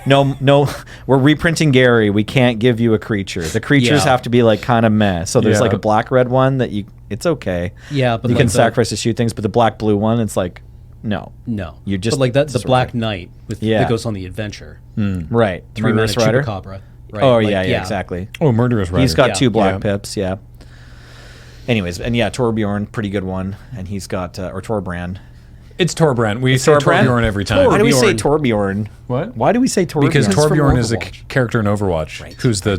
No, we're reprinting Gary. We can't give you a creature. The creatures have to be like kind of meh. So there's like a black-red one that it's okay. Yeah, but you like can sacrifice to shoot things, but the black-blue one, it's like, no. You just, but like that, the Black Knight that goes on the adventure. Right. 3 mana Murderous Rider. Chupacabra. Right? Oh, like, yeah, exactly. Oh, Murderous Rider. He's got 2 black pips, Anyways, and Torbjorn, pretty good one. And he's got, or Torbran. It's Torbran. We say Torbjorn every time. Why do we say Torbjorn? What? Why do we say Torbjorn? Because Torbjorn is a character in Overwatch who's the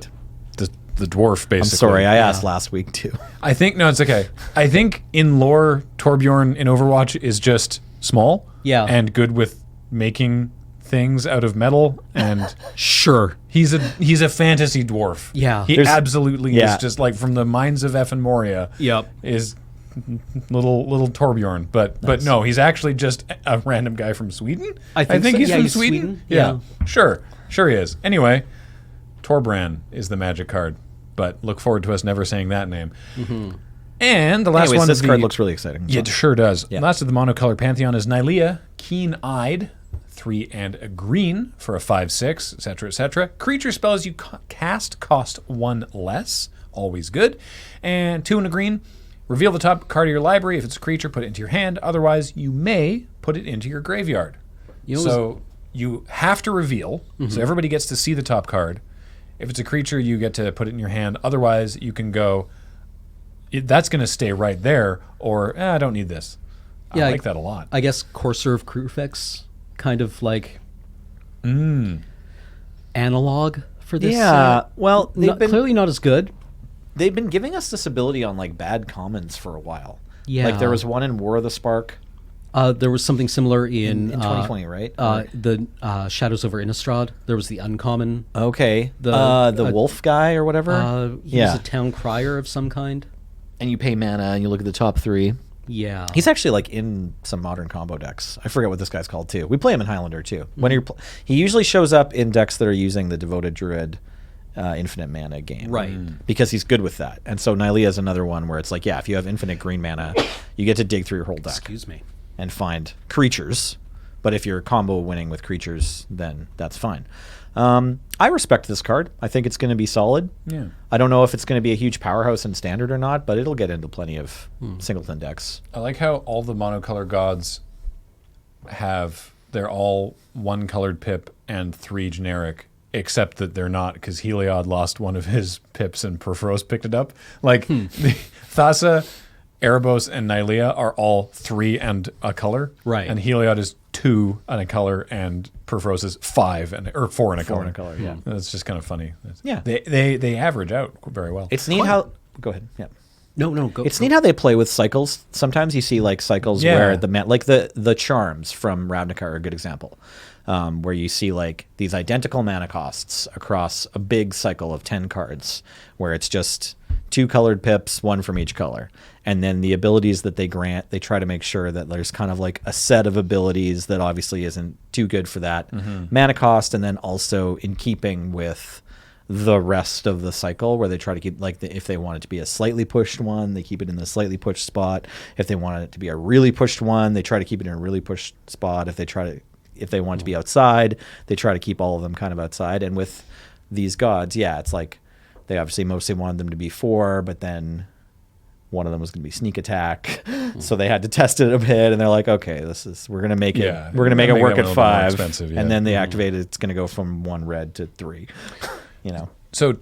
dwarf, basically. I'm sorry, I asked last week, too. I think, no, it's okay. I think in lore, Torbjorn in Overwatch is just small and good with making things out of metal, and sure, he's a fantasy dwarf. He absolutely is, just like from the mines of Effen Moria. Is little Torbjorn, but no, he's actually just a random guy from Sweden. I think he's from Sweden. Yeah, sure he is. Anyway, Torbran is the magic card, but look forward to us never saying that name. And the last one, this card looks really exciting. Yeah, it sure does. Last of the monocolor pantheon is Nylea, Keen-Eyed, 3 and a green for a 5/6, etc., etc. Creature spells you cast cost 1 less, always good. And 2 and a green. Reveal the top card of your library. If it's a creature, put it into your hand. Otherwise, you may put it into your graveyard. So you have to reveal, so everybody gets to see the top card. If it's a creature, you get to put it in your hand. Otherwise, you can go, that's going to stay right there, or I don't need this. I like that a lot. I guess Courser of Crufix, kind of like analog for this. Yeah, well, they've been clearly not as good. They've been giving us this ability on like bad commons for a while. Yeah, like there was one in War of the Spark. There was something similar in 2020, right? The Shadows over Innistrad. There was the uncommon. Okay, the wolf guy or whatever. He was a town crier of some kind. And you pay mana, and you look at the top 3. Yeah, he's actually like in some modern combo decks. I forget what this guy's called too. We play him in Highlander too. When he usually shows up in decks that are using the Devoted Druid infinite mana game, right? Because he's good with that. And so Nylea is another one where it's like, if you have infinite green mana, you get to dig through your whole deck. Excuse me. And find creatures. But if you're combo winning with creatures, then that's fine. I respect this card. I think it's going to be solid. Yeah. I don't know if it's going to be a huge powerhouse in Standard or not, but it'll get into plenty of singleton decks. I like how all the monocolor gods they're all 1 colored pip and 3 generic, except that they're not, because Heliod lost one of his pips and Perforos picked it up. Like, Thassa, Erebos, and Nylea are all 3 and a color. Right. And Heliod is 2 and a color, and Perforos is 4 and a color. 4 and a color, yeah. That's just kind of funny. Yeah. They average out very well. It's neat how... Go ahead. Yeah. No, go. It's neat how they play with cycles. Sometimes you see like cycles where the charms from Ravnica are a good example, where you see like these identical mana costs across a big cycle of 10 cards, where it's just 2 colored pips, 1 from each color. And then the abilities that they grant, they try to make sure that there's kind of like a set of abilities that obviously isn't too good for that mana cost, and then also in keeping with the rest of the cycle, where they try to keep, like, if they want it to be a slightly pushed one, they keep it in the slightly pushed spot. If they want it to be a really pushed one, they try to keep it in a really pushed spot. If they want it to be outside, they try to keep all of them kind of outside. And with these gods, it's like they obviously mostly wanted them to be 4, but then one of them was going to be sneak attack, so they had to test it a bit. And they're like, okay, we're going to make it work at 5, and then they activate it. It's going to go from 1 red to 3. So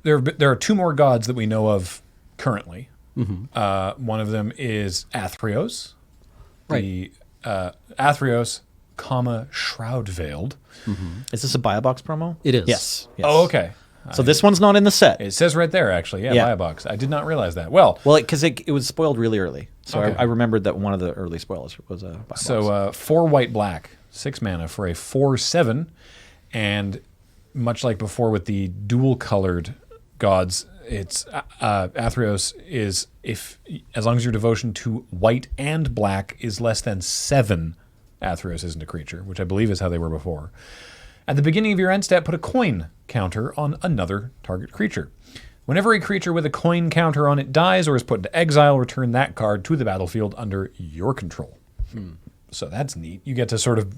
there are 2 more gods that we know of currently. One of them is Athreos, Right. the Athreos, Shroud Veiled. Is this a buy a box promo? It is. Yes. Oh, okay. So this one's not in the set. It says right there, actually. Yeah, buy a box. I did not realize that. Well, because it was spoiled really early. So Okay. I remembered that one of the early spoilers was a buy a box. so 4 white black, 6 mana for a 4/7, and much like before with the dual colored gods, it's Athreos is as long as your devotion to white and black is less than 7, Athreos isn't a creature, which I believe is how they were before. At the beginning of your end step, put a coin counter on another target creature. Whenever a creature with a coin counter on it dies or is put into exile, return that card to the battlefield under your control. So that's neat. You get to sort of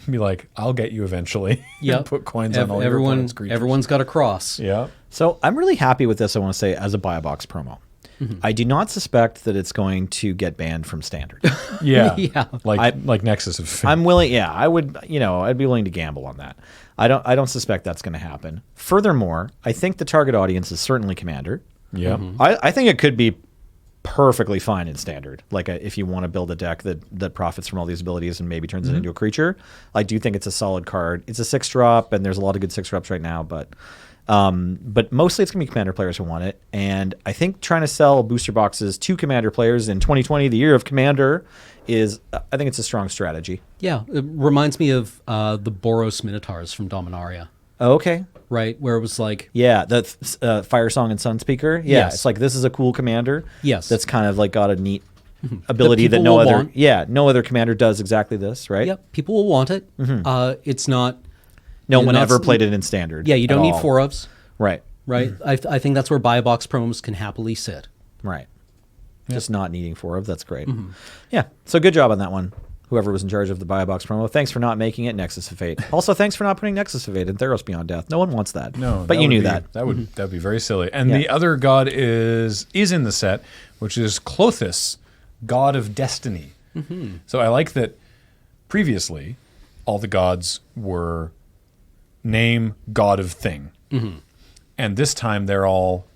be like, I'll get you eventually. Yep. Put coins on all your opponent's creatures. Everyone's got a cross. Yeah. So I'm really happy with this, I want to say, as a buy a box promo. I do not suspect that it's going to get banned from Standard. Yeah. Yeah. Like Nexus of Fate. I'm willing. Yeah, I would. I'd be willing to gamble on that. I don't suspect that's going to happen. Furthermore, I think the target audience is certainly Commander. Yeah. I think it could be perfectly fine in Standard. Like if you want to build a deck that profits from all these abilities and maybe turns it into a creature, I do think it's a solid card. It's a 6-drop, and there's a lot of good 6-drops right now, but mostly it's going to be Commander players who want it. And I think trying to sell booster boxes to Commander players in 2020, the year of Commander, I think it's a strong strategy. Yeah, it reminds me of the Boros Minotaurs from Dominaria, Oh, okay. right? Where it was like, Yeah, the Fire Song and Sunspeaker. Yeah, Yes. it's like this is a cool commander. Yes. That's kind of like got a neat ability that people no will other want. no other commander does exactly this, right? yep, people will want it. It's not. No you're one not ever s- played it in Standard. Yeah, you don't at need all. 4-ofs, Right. right? I think that's where buy a box promos can happily sit. Right. Just not needing 4 of. That's great. Yeah. So good job on that one. Whoever was in charge of the buy a box promo. Thanks for not making it Nexus of Fate. Also, thanks for not putting Nexus of Fate in Theros Beyond Death. No one wants that. No, but you knew that. That would be very silly. And the other god is in the set, which is Clothis, god of destiny. So I like that previously all the gods were name, god of thing. And this time they're all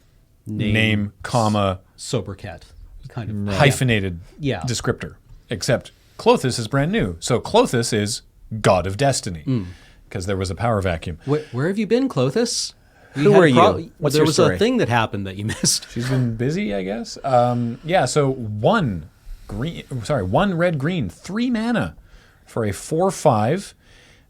name, comma, Sobercat, kind of. hyphenated Yeah. descriptor. Except Clothis is brand new. So Clothis is god of destiny because there was a power vacuum. Where have you been, Clothis? Who are you? What's there your was story? a thing that happened that you missed. She's been busy, I guess. So one red green, 3 mana for a 4/5.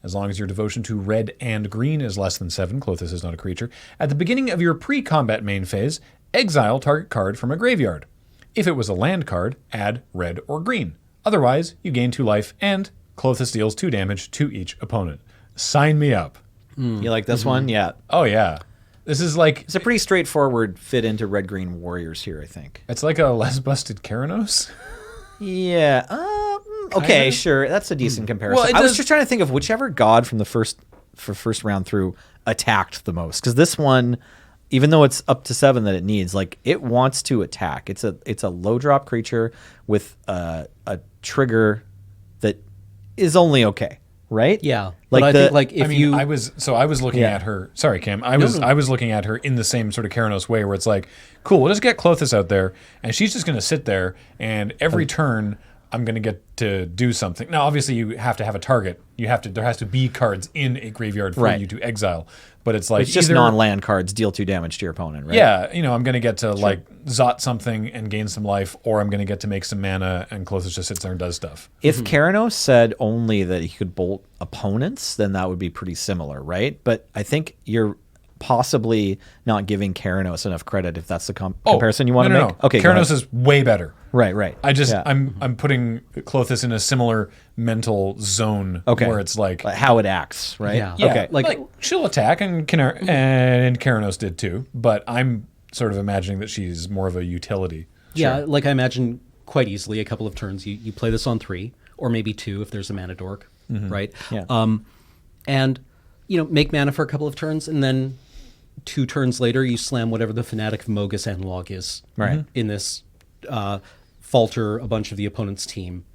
As long as your devotion to red and green is less than 7, Clothis is not a creature. At the beginning of your pre-combat main phase, exile target card from a graveyard. If it was a land card, add red or green. Otherwise, you gain 2 life, and Clothis deals 2 damage to each opponent. Sign me up. You like this one? Yeah. Oh, yeah. This is like, It's a pretty straightforward fit into red-green warriors here, I think. it's like a less busted Keranos. Yeah. Okay, sure. That's a decent comparison. Well, it I was does- just trying to think of whichever god from the first round through attacked the most, because this one, even though it's up to 7 that it needs, like it wants to attack. It's a low drop creature with a trigger that is only okay, right? Yeah, Like but I the- think like if you I was looking Yeah. at her. Sorry, Cam. I was looking at her in the same sort of Keranos way, where it's like, cool, we'll just get Clothis out there, and she's just going to sit there, and every turn I'm going to get to do something. Now, obviously, you have to have a target. There has to be cards in a graveyard for Right. you to exile. But it's like It's just either- non-land cards deal 2 damage to your opponent, right? Yeah, I'm going to get to like zot something and gain some life, or I'm going to get to make some mana, and Clothis just sits there and does stuff. If Keranos said only that he could bolt opponents, then that would be pretty similar, right? But I think your possibly not giving Keranos enough credit if that's the comparison you want to make. No. Okay, Keranos is way better. Right. I'm putting Klothys in a similar mental zone where it's like how it acts, right? Yeah. Okay. Like she'll attack, and Keranos did too, but I'm sort of imagining that she's more of a utility. Yeah, like I imagine quite easily a couple of turns you play this on 3 or maybe 2 if there's a mana dork, right? Yeah. And make mana for a couple of turns, and then 2 turns later you slam whatever the Fanatic of Mogus analog is in this falter a bunch of the opponent's team,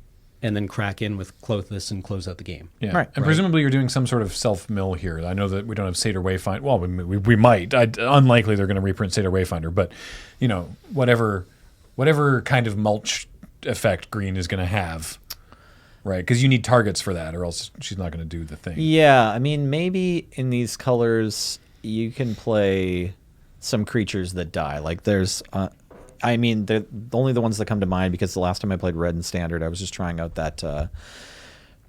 and then crack in with Klothys and close out the game. Yeah, right. And presumably you're doing some sort of self-mill here. I know that we don't have Satyr Wayfinder. Well, we might. Unlikely they're going to reprint Satyr Wayfinder, but whatever kind of mulch effect green is going to have, right? Because you need targets for that, or else she's not going to do the thing. Yeah, I mean, maybe in these colors you can play some creatures that die. Like there's... I mean, they're only the ones that come to mind because the last time I played Red and Standard, I was just trying out that the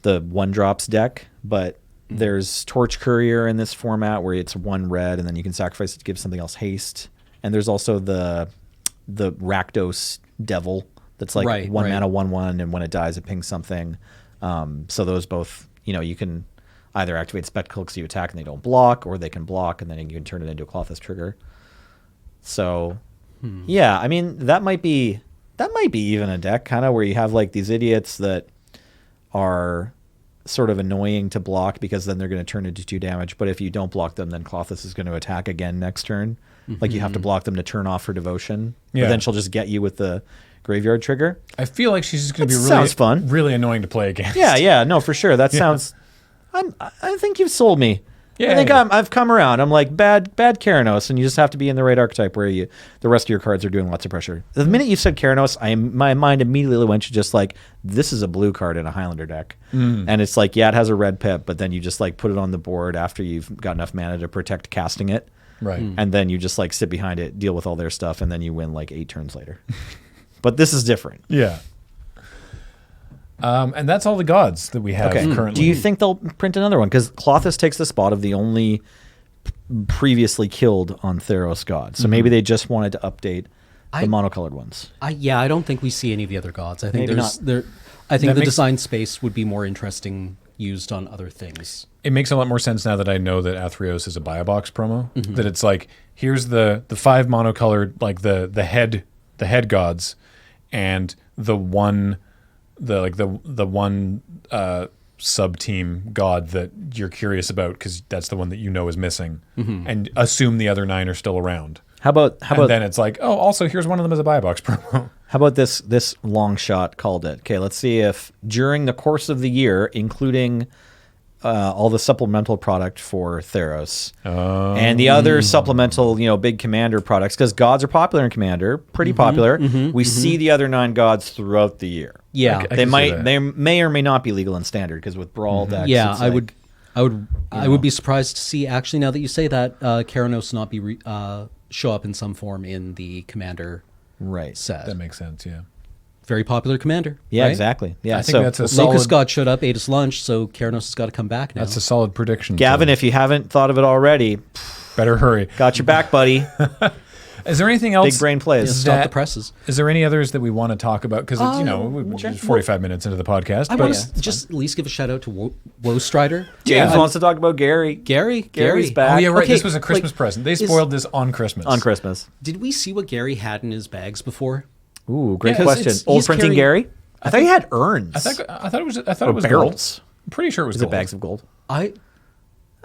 1-drops deck. But there's Torch Courier in this format where it's 1 red, and then you can sacrifice it to give something else haste. And there's also the Rakdos Devil that's like 1 mana, 1/1, and when it dies, it pings something. So those both, you can either activate Spectacle because you attack and they don't block, or they can block and then you can turn it into a Klothys trigger. So... Yeah, I mean that might be even a deck kind of where you have like these idiots that are sort of annoying to block because then they're going to turn into 2 damage. But if you don't block them, then Klothys is going to attack again next turn. Like you have to block them to turn off her devotion. Yeah. But then she'll just get you with the graveyard trigger. I feel like she's just going to be sounds fun. Really annoying to play against. Yeah, no, for sure. That sounds. I think you've sold me. Yeah, I think I've come around. I'm like bad Keranos, and you just have to be in the right archetype where the rest of your cards are doing lots of pressure. The minute you said Keranos, my mind immediately went to just like, this is a blue card in a Highlander deck, and it's like, yeah, it has a red pip, but then you just like put it on the board after you've got enough mana to protect casting it, right? And then you just like sit behind it, deal with all their stuff, and then you win like 8 turns later. But this is different. Yeah. And that's all the gods that we have currently. Do you think they'll print another one? Because Klothys takes the spot of the only previously killed on Theros god. So maybe they just wanted to update the monocolored ones. I don't think we see any of the other gods. I think Maybe I think the design space would be more interesting used on other things. It makes a lot more sense now that I know that Athreos is a buy a box promo. That it's like, here's the 5 monocolored, like the head gods, and the one sub team god that you're curious about because that's the one that is missing, and assume the other 9 are still around. How about then it's like, oh, also here's one of them as a buy box promo. How about this long shot called it? Okay, let's see if during the course of the year, including all the supplemental product for Theros and the other supplemental, big commander products, because gods are popular in Commander, pretty popular. We see the other 9 gods throughout the year. Yeah, they may or may not be legal in Standard because with Brawl decks. Yeah, I would be surprised to see actually now that you say that Keranos not be show up in some form in the Commander set. That makes sense. Yeah. Very popular commander. Yeah, right? exactly. Yeah, I think that's a solid... Locust God showed up, ate his lunch, so Keranos has got to come back now. That's a solid prediction. Gavin, if you haven't thought of it already, better hurry. Got your back, buddy. Is there anything else? Big brain plays. Stop the presses. Is there any others that we want to talk about? Because we're just 45 minutes into the podcast. I want to just at least give a shout out to Woe Strider. James wants to talk about Gary. Gary's back. Oh yeah, right. Okay, this was a Christmas present. They spoiled this on Christmas. Did we see what Gary had in his bags before? Ooh, great question. Old printing Gary. I thought he had urns. I thought it was barrels. Gold. I'm pretty sure it was gold. Bags of gold. Okay.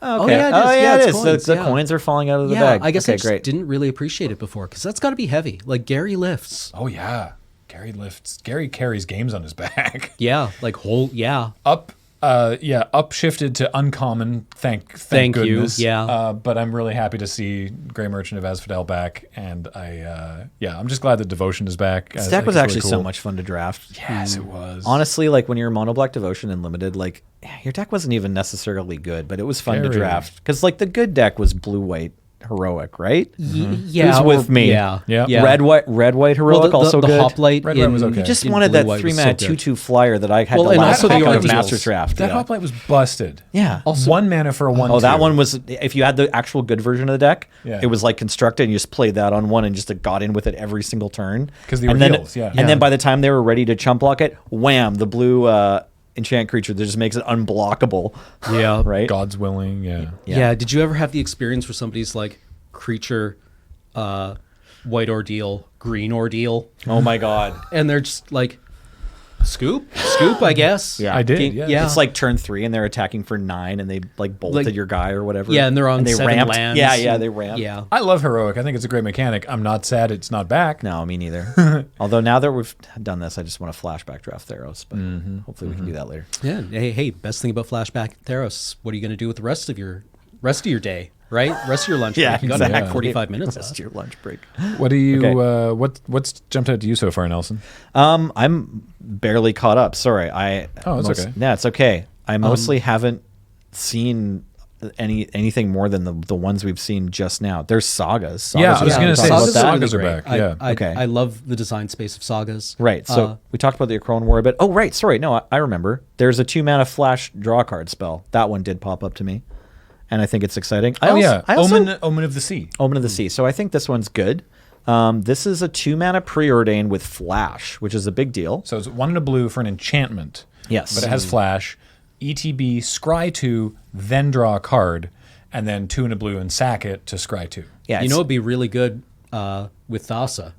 Oh yeah, it is. Coins. The coins are falling out of the bag. I guess I just didn't really appreciate it before because that's got to be heavy. Like Gary lifts. Oh yeah, Gary lifts. Gary carries games on his back. Yeah, like whole. Yeah. Upshifted to uncommon. Thank goodness. You. Yeah. But I'm really happy to see Grey Merchant of Asphodel back, and I'm just glad that Devotion is back. This deck was actually so much fun to draft. Yes, it was. Honestly, like when you're mono black Devotion and limited, like your deck wasn't even necessarily good, but it was fun to draft because like the good deck was blue white heroic, right? Yeah, Who's with me? Yeah, Yeah. Red white heroic also the good. hoplite. Red white was okay. You just in wanted blue that white was 3-mana so good. 2/2 flyer that I had Well, to and last also the pick out of ordeals. Master's Draft. That yeah. hoplite was busted. Yeah. Also, 1 mana for a 1/2. Oh, that one was, if you had the actual good version of the deck, Yeah. it was like constructed and you just played that on one and just got in with it every single turn. 'Cause the and then, ordeals, yeah. And then by the time they were ready to chump block it, wham, the blue enchant creature that just makes it unblockable. Yeah. Right? God's willing, yeah. Yeah. Did you ever have the experience where somebody's like creature, white ordeal, green ordeal, Oh my God. and they're just like scoop, I guess. Yeah. I did, Game- yeah. yeah. It's like turn 3 and they're attacking for 9 and they like bolted Like- your guy or whatever. Yeah, and they're on they 7 ramped. lands. Yeah, they ramped. Yeah. I love heroic. I think it's a great mechanic. I'm not sad it's not back. No, me neither. Although now that we've done this, I just want to flashback draft Theros, but hopefully we can do that later. Yeah. Hey, best thing about Flashback Theros, what are you going to do with the rest of your day, right? Rest of your lunch Yeah, break. You got exactly. 45 minutes That's left. your lunch break. What do you? Okay. What's jumped out to you so far, Nelson? I'm barely caught up. Sorry. Oh, it's okay. Yeah, it's okay. I mostly haven't seen anything more than the ones we've seen just now. There's sagas. Yeah, I was going to say Sagas sagas are are really back. great. Yeah. Okay. I love the design space of Sagas. Right. So we talked about the Acron War a bit. Oh, right. Sorry. No, I remember. There's a 2-mana flash draw card spell. That one did pop up to me, and I think it's exciting. I also, Omen of the Sea. Omen of the Sea. So I think this one's good. This is a 2-mana preordain with flash, which is a big deal. So it's 1 and a blue for an enchantment. Yes. But it has flash. ETB, scry 2, then draw a card, and then 2 and a blue and sack it to scry 2. Yeah, You know, it'd be really good with Thassa.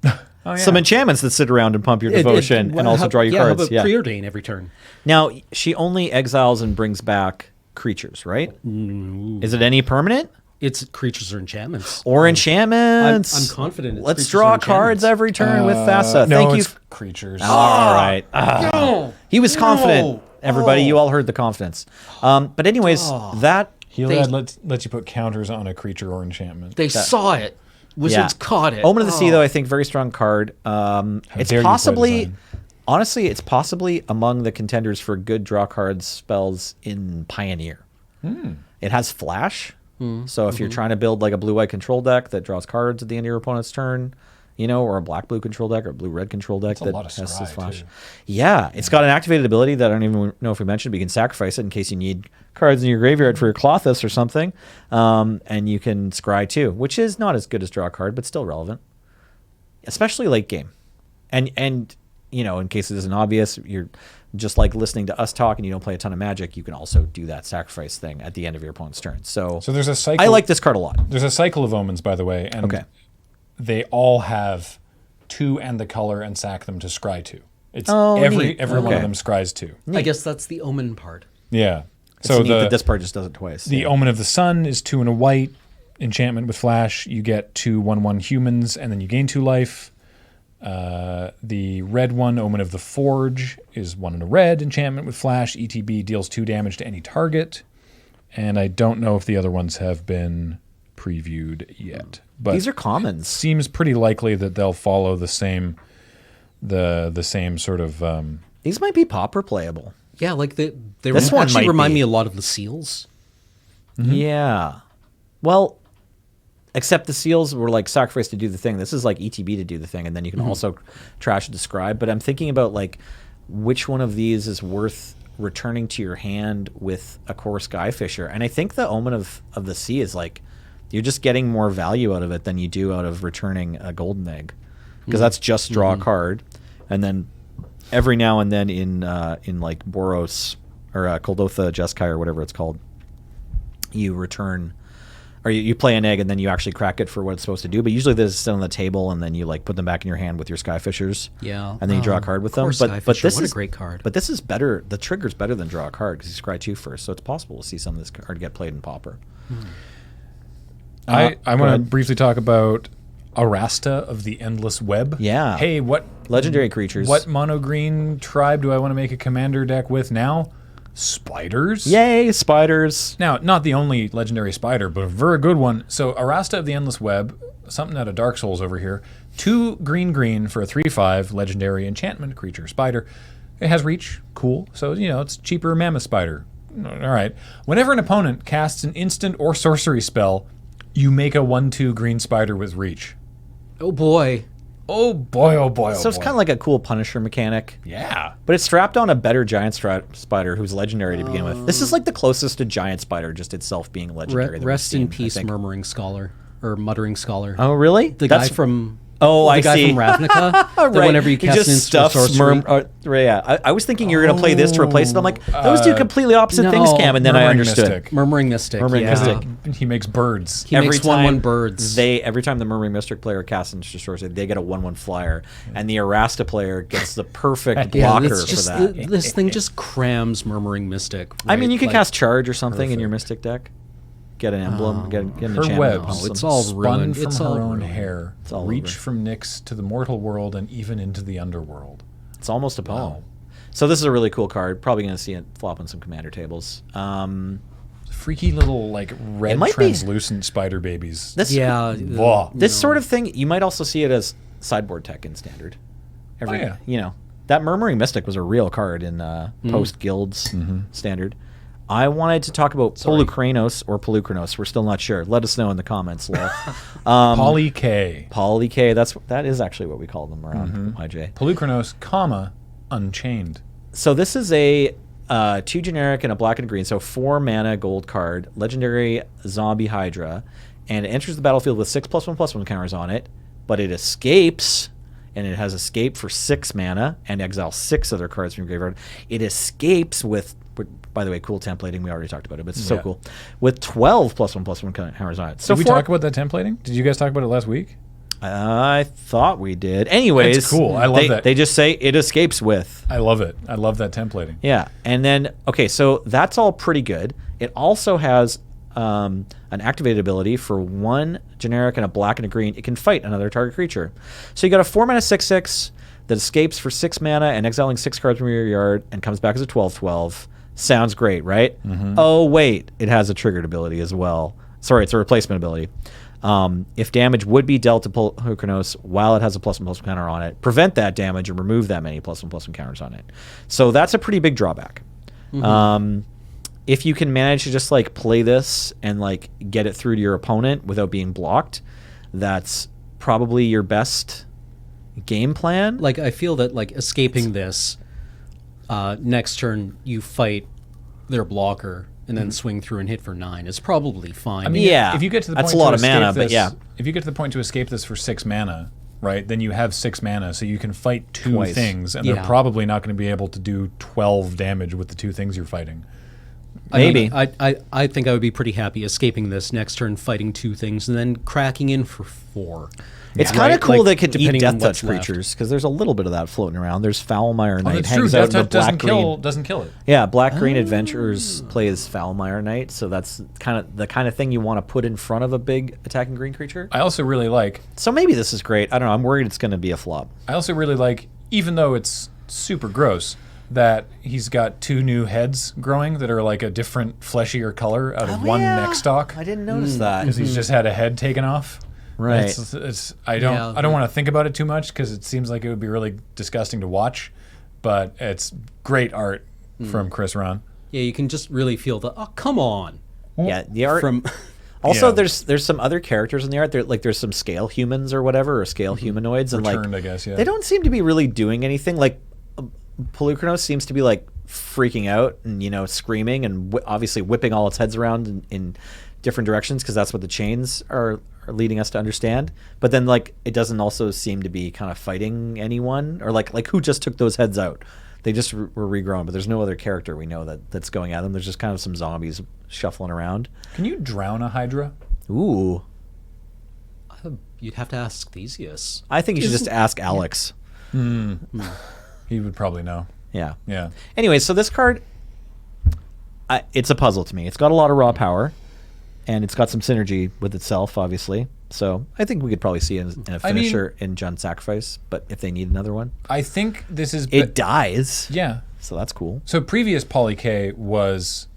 Oh, yeah. some enchantments that sit around and pump your devotion and also draw you cards. How about preordain every turn? Now she only exiles and brings back creatures, right? Is it any permanent It's creatures or enchantments. or enchantments? I'm confident it's Let's creatures draw or cards enchantments. every turn with Thassa. No, Thank you. it's creatures. All right. No. He was confident. Everybody, you all heard the confidence. But anyways, that Heliod lets you put counters on a creature or enchantment. They saw it. Wizards caught it. Omen of the Sea, though, I think very strong card. It's dare you play possibly, design. honestly, it's possibly among the contenders for good draw cards spells in Pioneer. It has flash, so if you're trying to build like a blue-white control deck that draws cards at the end of your opponent's turn, or a black-blue control deck or a blue-red control deck that a lot of has this scry, flash. too. Yeah, it's got an activated ability that I don't even know if we mentioned, but you can sacrifice it in case you need cards in your graveyard for your Klothys or something, and you can scry too, which is not as good as draw a card, but still relevant, especially late game. And in case it isn't obvious, you're just like listening to us talk and you don't play a ton of Magic, you can also do that sacrifice thing at the end of your opponent's turn. So there's a cycle. I like this card a lot. There's a cycle of omens, by the way, and Okay. they all have 2 and the color and sack them to scry 2. It's Oh, every neat. one Okay. of them scries 2. I guess that's the Omen part. Yeah. It's So neat that this part just does it twice. the Omen of the Sun is 2 and a white enchantment with flash. You get 2/1/1 humans, and then you gain 2 life. The red one, Omen of the Forge, is 1 and a red enchantment with flash. ETB deals 2 damage to any target. And I don't know if the other ones have been previewed yet. But These are commons. seems pretty likely that they'll follow the same sort of These might be pauper playable. Yeah, like they This one actually might remind be. me a lot of the seals. Yeah. Well, except the seals were like sacrificed to do the thing. This is like ETB to do the thing, and then you can also trash describe. But I'm thinking about like which one of these is worth returning to your hand with a core Skyfisher. And I think the Omen of the Sea is like you're just getting more value out of it than you do out of returning a golden egg, because that's just draw a card, and then every now and then in like Boros or Kuldotha Jeskai or whatever it's called, you return. Or you play an egg and then you actually crack it for what it's supposed to do. But usually this is still on the table and then you like put them back in your hand with your Skyfishers. Yeah. And then you draw a card with them. Core But Skyfisher, this what a is great card. But this is better. The trigger's better than draw a card because you scry 2 first. So it's possible to see some of this card get played in Pauper. I go want to ahead. briefly talk about Arasta of the Endless Web. Yeah. Hey, what Legendary creatures. What mono green tribe do I want to make a commander deck with now? Spiders. Yay, spiders. Now, not the only legendary spider, but a very good one. So Arasta of the Endless Web, something out of Dark Souls over here. 2 green for a 3/5 legendary enchantment creature spider. It has reach, cool. So it's cheaper mammoth spider. All right. Whenever an opponent casts an instant or sorcery spell, You make a 1/2 green spider with reach. Oh boy. Oh boy, oh boy, oh So it's boy. kind of like a cool Punisher mechanic. Yeah. But it's strapped on a better giant spider who's legendary to begin with. This is like the closest to giant spider, just itself being legendary. that we've Rest in seen, I peace, think. Murmuring Scholar. Or Muttering Scholar. Oh, really? The guy from... Oh, I the guy see. from Ravnica. That whenever you He cast just an instant stuffs sorcery. yeah, I was thinking you were going to play this to replace it. I'm like, those two completely opposite things, Cam, and then I Murmuring understood. Mystic. Murmuring Mystic. Murmuring yeah. Mystic. He makes birds. He makes 1/1 birds. Every time the Murmuring Mystic player casts and destroys it, they get a 1/1 flyer, and the Errasta player gets the perfect blocker it's just, for that. This thing just crams Murmuring Mystic. I mean, right? you can Like, cast Charge or something in your Mystic deck. Get an emblem, get an Her enchantment. webs, Awesome. it's all spun ruined. from It's her all own ruined. hair, It's all reach over. from Nyx to the mortal world and even into the underworld. It's almost a poem. Wow. So this is a really cool card. Probably going to see it flop on some commander tables. Freaky little like red might be- translucent spider babies. This Yeah. Blah. This sort of thing, you might also see it as sideboard tech in Standard. yeah. You know, that Murmuring Mystic was a real card in post Guilds Standard. I wanted to talk about Polukranos or Polukranos. We're still not sure. Let us know in the comments. Poly K. Poly K. That is actually what we call them around YJ. Polukranos, comma, Unchained. So this is a 2 generic and a black and a green. So 4 mana gold card, legendary zombie Hydra, and it enters the battlefield with 6+1/+1 counters on it, but it escapes, and it has escape for 6 mana and exile 6 other cards from your graveyard. It escapes with, by the way, cool templating. We already talked about it, but it's so cool. With 12+1/+1 counters on it. So Did we talk about that templating? Did you guys talk about it last week? I thought we did. Anyways, It's cool. I love that. They just say it escapes with. I love it. I love that templating. Yeah, and then okay, so that's all pretty good. It also has an activated ability for 1 generic and a black and a green. It can fight another target creature. So you got a 4-mana 6/6 that escapes for 6 mana and exiling 6 cards from your yard and comes back as a 12/12. Sounds great, right? Oh wait, it has a triggered ability as well. Sorry, it's a replacement ability. If damage would be dealt to Polukranos while it has a +1/+1 counter on it, prevent that damage and remove that many +1/+1 counters on it. So that's a pretty big drawback. If you can manage to just like play this and like get it through to your opponent without being blocked, that's probably your best game plan. Like, I feel that, like, escaping this, next turn you fight their blocker and then swing through and hit for 9 is probably fine. I mean, Yeah, if you get to the that's point a lot to of mana, escape but this- yeah. If you get to the point to escape this for 6 mana, right, then you have 6 mana, so you can fight 2 Twice. things, and Yeah. they're probably not going to be able to do 12 damage with the 2 things you're fighting. Maybe. I think I would be pretty happy escaping this next turn, fighting 2 things, and then cracking in for 4. It's Yeah. kind of Right, cool like, they can eat depending on death what's touch left. creatures because there's a little bit of that floating around. There's Foulmire Oh, Knight that's true. hangs out Death in the Touch doesn't black green. kill it. Yeah, Black Green Adventures plays Foulmire Knight, so that's kind of the kind of thing you want to put in front of a big attacking green creature. I also really like, So maybe this is great. I don't know. I'm worried it's going to be a flop. even though it's super gross, that he's got 2 new heads growing that are like a different fleshier color out of one neck stalk. I didn't notice that. Because he's just had a head taken off. Right. I don't Yeah. want to think about it too much because it seems like it would be really disgusting to watch, but it's great art from Chris Ron. Yeah, you can just really feel the, oh, come on. Yeah, the art. From Also, Yeah. there's some other characters in the art. There's some scale humans or whatever, or scale humanoids, and Returned, like I guess, yeah. they don't seem to be really doing anything. Like Polukranos seems to be like freaking out and screaming and obviously whipping all its heads around in different directions because that's what the chains are leading us to understand. But then like it doesn't also seem to be kind of fighting anyone or like who just took those heads out. They just were regrown, but there's no other character we know that's going at them. There's just kind of some zombies shuffling around. Can you drown a Hydra? Ooh. You'd have to ask Theseus. I think you should just ask Alex. He would probably know. Yeah. Yeah. Anyway, so this card, it's a puzzle to me. It's got a lot of raw power, and it's got some synergy with itself, obviously. So I think we could probably see it in a finisher in Jund Sacrifice, but if they need another one. I think this is... It dies. Yeah. So that's cool. So previous Poly K was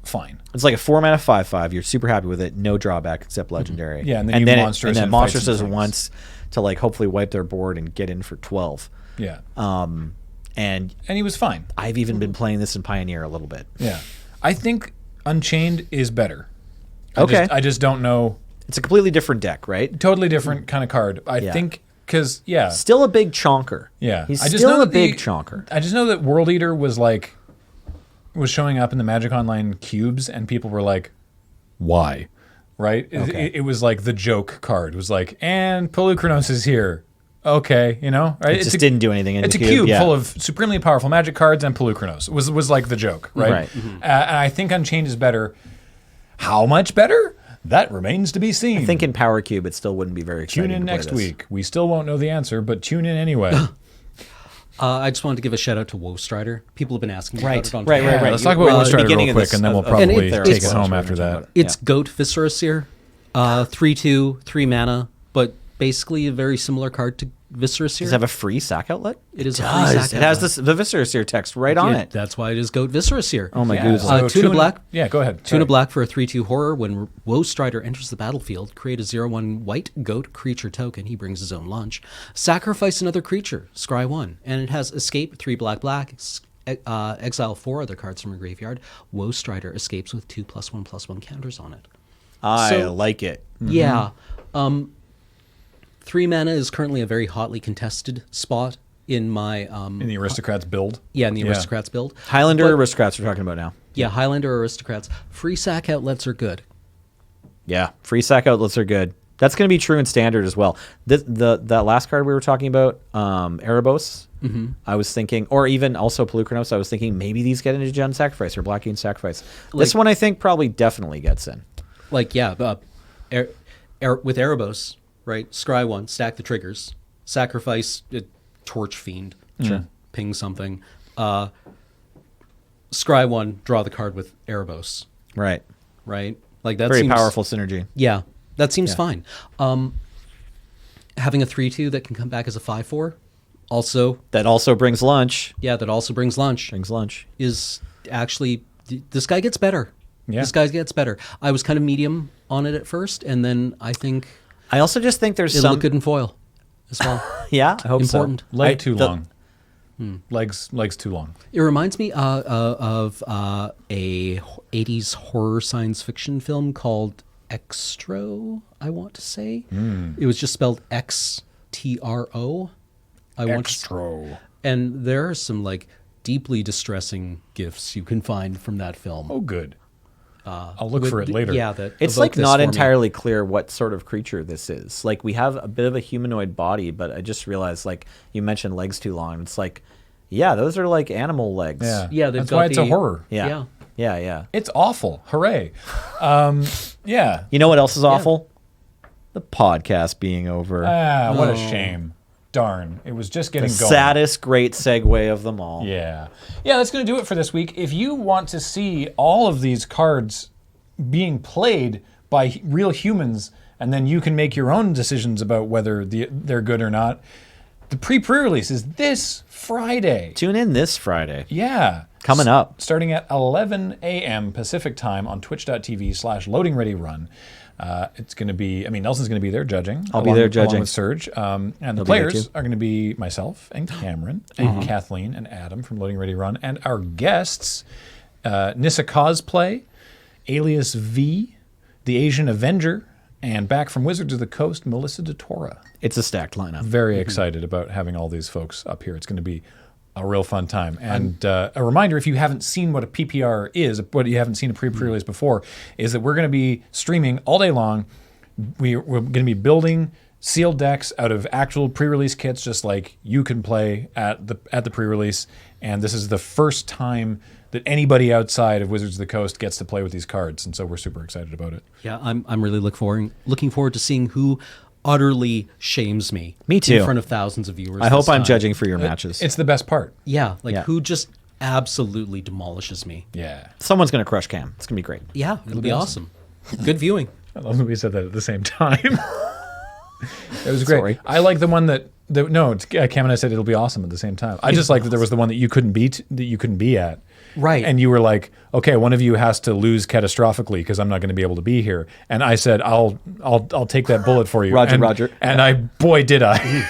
fine. It's like a 4-mana 5/5. You're super happy with it. No drawback except legendary. Yeah, and then you monsters and then and fight monsters some says things. once to like hopefully wipe their board and get in for 12. Yeah. And And he was fine. I've even been playing this in Pioneer a little bit. Yeah. I think Unchained is better. Okay. I just don't know. It's a completely different deck, right? Totally different kind of card. I think because Still a big chonker. Yeah, He's I just still know a that big chonker. I just know that World Eater was showing up in the Magic Online cubes, and people were like, "Why?" Right? Okay. It was like the joke card. It was like, "And Polukranos is here." Okay, right? It just didn't do anything in It's the a cube yeah. full of supremely powerful Magic cards and Polukranos. Was like the joke, right? Right. And I think Unchained is better. How much better? That remains to be seen. I think in Power Cube it still wouldn't be very exciting. Tune in to play next this. week. We still won't know the answer, but tune in anyway. I just wanted to give a shout out to Woe Strider. People have been asking me Right, about it on right, Twitter. right. Let's talk about Woe Strider real beginning of quick, this- and then we'll of- probably and take it's- it home after that. It's Goat Viscera Seer, 3/2, 3 mana, but basically a very similar card to Viscera Seer. Does it have a free sack outlet? It is a Does. free sack It has outlet. the Viscera Seer text right on Yeah, it. That's why it is Goat Viscera Seer. Oh my Yeah, goodness. so Tuna Black. Yeah, go ahead. Tuna Sorry. Black for a 3/2 horror. When Woe Strider enters the battlefield, create a 0/1 white goat creature token. He brings his own lunch. Sacrifice another creature. Scry 1. And it has escape 3 black. Exile 4 other cards from your graveyard. Woe Strider escapes with 2+1/+1 counters on it. I So- like it. Yeah. 3 mana is currently a very hotly contested spot in my In the Aristocrats build. in the Aristocrats build. Highlander But- Aristocrats we're talking about now. Yeah, Highlander Aristocrats. Free sack outlets are good. Yeah, free sack outlets are good. That's going to be true in Standard as well. That last card we were talking about, Erebos, I was thinking, or even also Polukranos, I was thinking maybe these get into Gen Sacrifice or Black Gene Sacrifice. This one I think probably definitely gets in. With Erebos, right? Scry 1, stack the triggers, sacrifice Torch Fiend, ping something. Scry 1, draw the card with Erebos, Right. right? Like that Very seems powerful synergy. Yeah, that seems fine. Having a 3/2 that can come back as a 5/4, also, That also brings lunch. that also brings lunch. Brings lunch. Is actually this guy gets better. Yeah. This guy gets better. I was kind of medium on it at first, and then I think I also just think there's it'll some look good in foil as well. Yeah, I hope Important. so. Leg too the- long. Legs too long. It reminds me of a 80s horror science fiction film called Extro, I want to say. It was just spelled XTRO. I want to Extra. And there are some deeply distressing gifs you can find from that film. Oh, good. I'll look for it later. Yeah, that It's evoke this not for me. entirely clear what sort of creature this is. Like we have a bit of a humanoid body, but I just realized you mentioned legs too long. It's yeah, those are like animal legs. Yeah. Yeah, they've That's got why it's a the- horror. Yeah. Yeah. It's awful. Hooray. Yeah. You know what else is awful? The podcast being over. What a shame. Darn. It was just getting the going. saddest great segue of them all. Yeah. Yeah, that's going to do it for this week. If you want to see all of these cards being played by real humans, and then you can make your own decisions about whether they're good or not, the pre-release is this Friday. Tune in this Friday. Yeah. Coming up. Starting at 11 a.m. Pacific time on twitch.tv/loadingreadyrun. It's going to be, Nelson's going to be there judging. I'll be there Along judging. with Serge. And the be there players too. are going to be myself and Cameron and Kathleen and Adam from Loading Ready Run. And our guests, Nissa Cosplay, Alias V, the Asian Avenger, and back from Wizards of the Coast, Melissa DeTora. It's a stacked lineup. Very excited about having all these folks up here. It's going to be a real fun time. And a reminder, if you haven't seen what a PPR is, what you haven't seen a pre-release before, is that we're going to be streaming all day long. We're going to be building sealed decks out of actual pre-release kits, just like you can play at the pre-release. And this is the first time that anybody outside of Wizards of the Coast gets to play with these cards, and so we're super excited about it. Yeah, I'm really looking forward to seeing who utterly shames me. Me too. In front of thousands of viewers. I hope this I'm time. judging for your matches. It's the best part. Yeah, Yeah. who just absolutely demolishes me. Yeah. Someone's going to crush Cam. It's going to be great. Yeah, it'll be awesome. Good viewing. I love that we said that at the same time. It was great. Sorry. I like the one Cam and I said it'll be awesome at the same time. I just like that there was the one that you couldn't be at. Right. And you were like, okay, one of you has to lose catastrophically because I'm not going to be able to be here. And I said, I'll take that bullet for you. Roger. And boy, did I.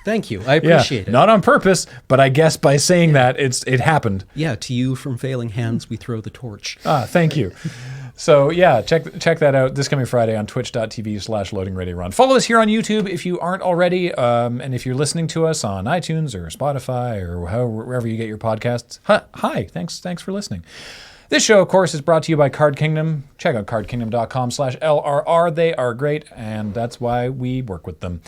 Thank you. I appreciate it. Not on purpose, but I guess by saying that it happened. Yeah, to you from failing hands we throw the torch. Thank you. So yeah, check that out this coming Friday on twitch.tv/loadingreadyrun. Follow us here on YouTube if you aren't already. And if you're listening to us on iTunes or Spotify or wherever you get your podcasts, hi, thanks for listening. This show, of course, is brought to you by Card Kingdom. Check out cardkingdom.com/LRR. They are great, and that's why we work with them.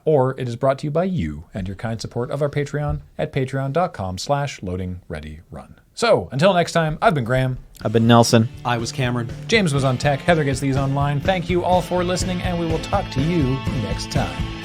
Or it is brought to you by you and your kind support of our Patreon at patreon.com/loadingreadyrun. So, until next time, I've been Graham. I've been Nelson. I was Cameron. James was on tech. Heather gets these online. Thank you all for listening, and we will talk to you next time.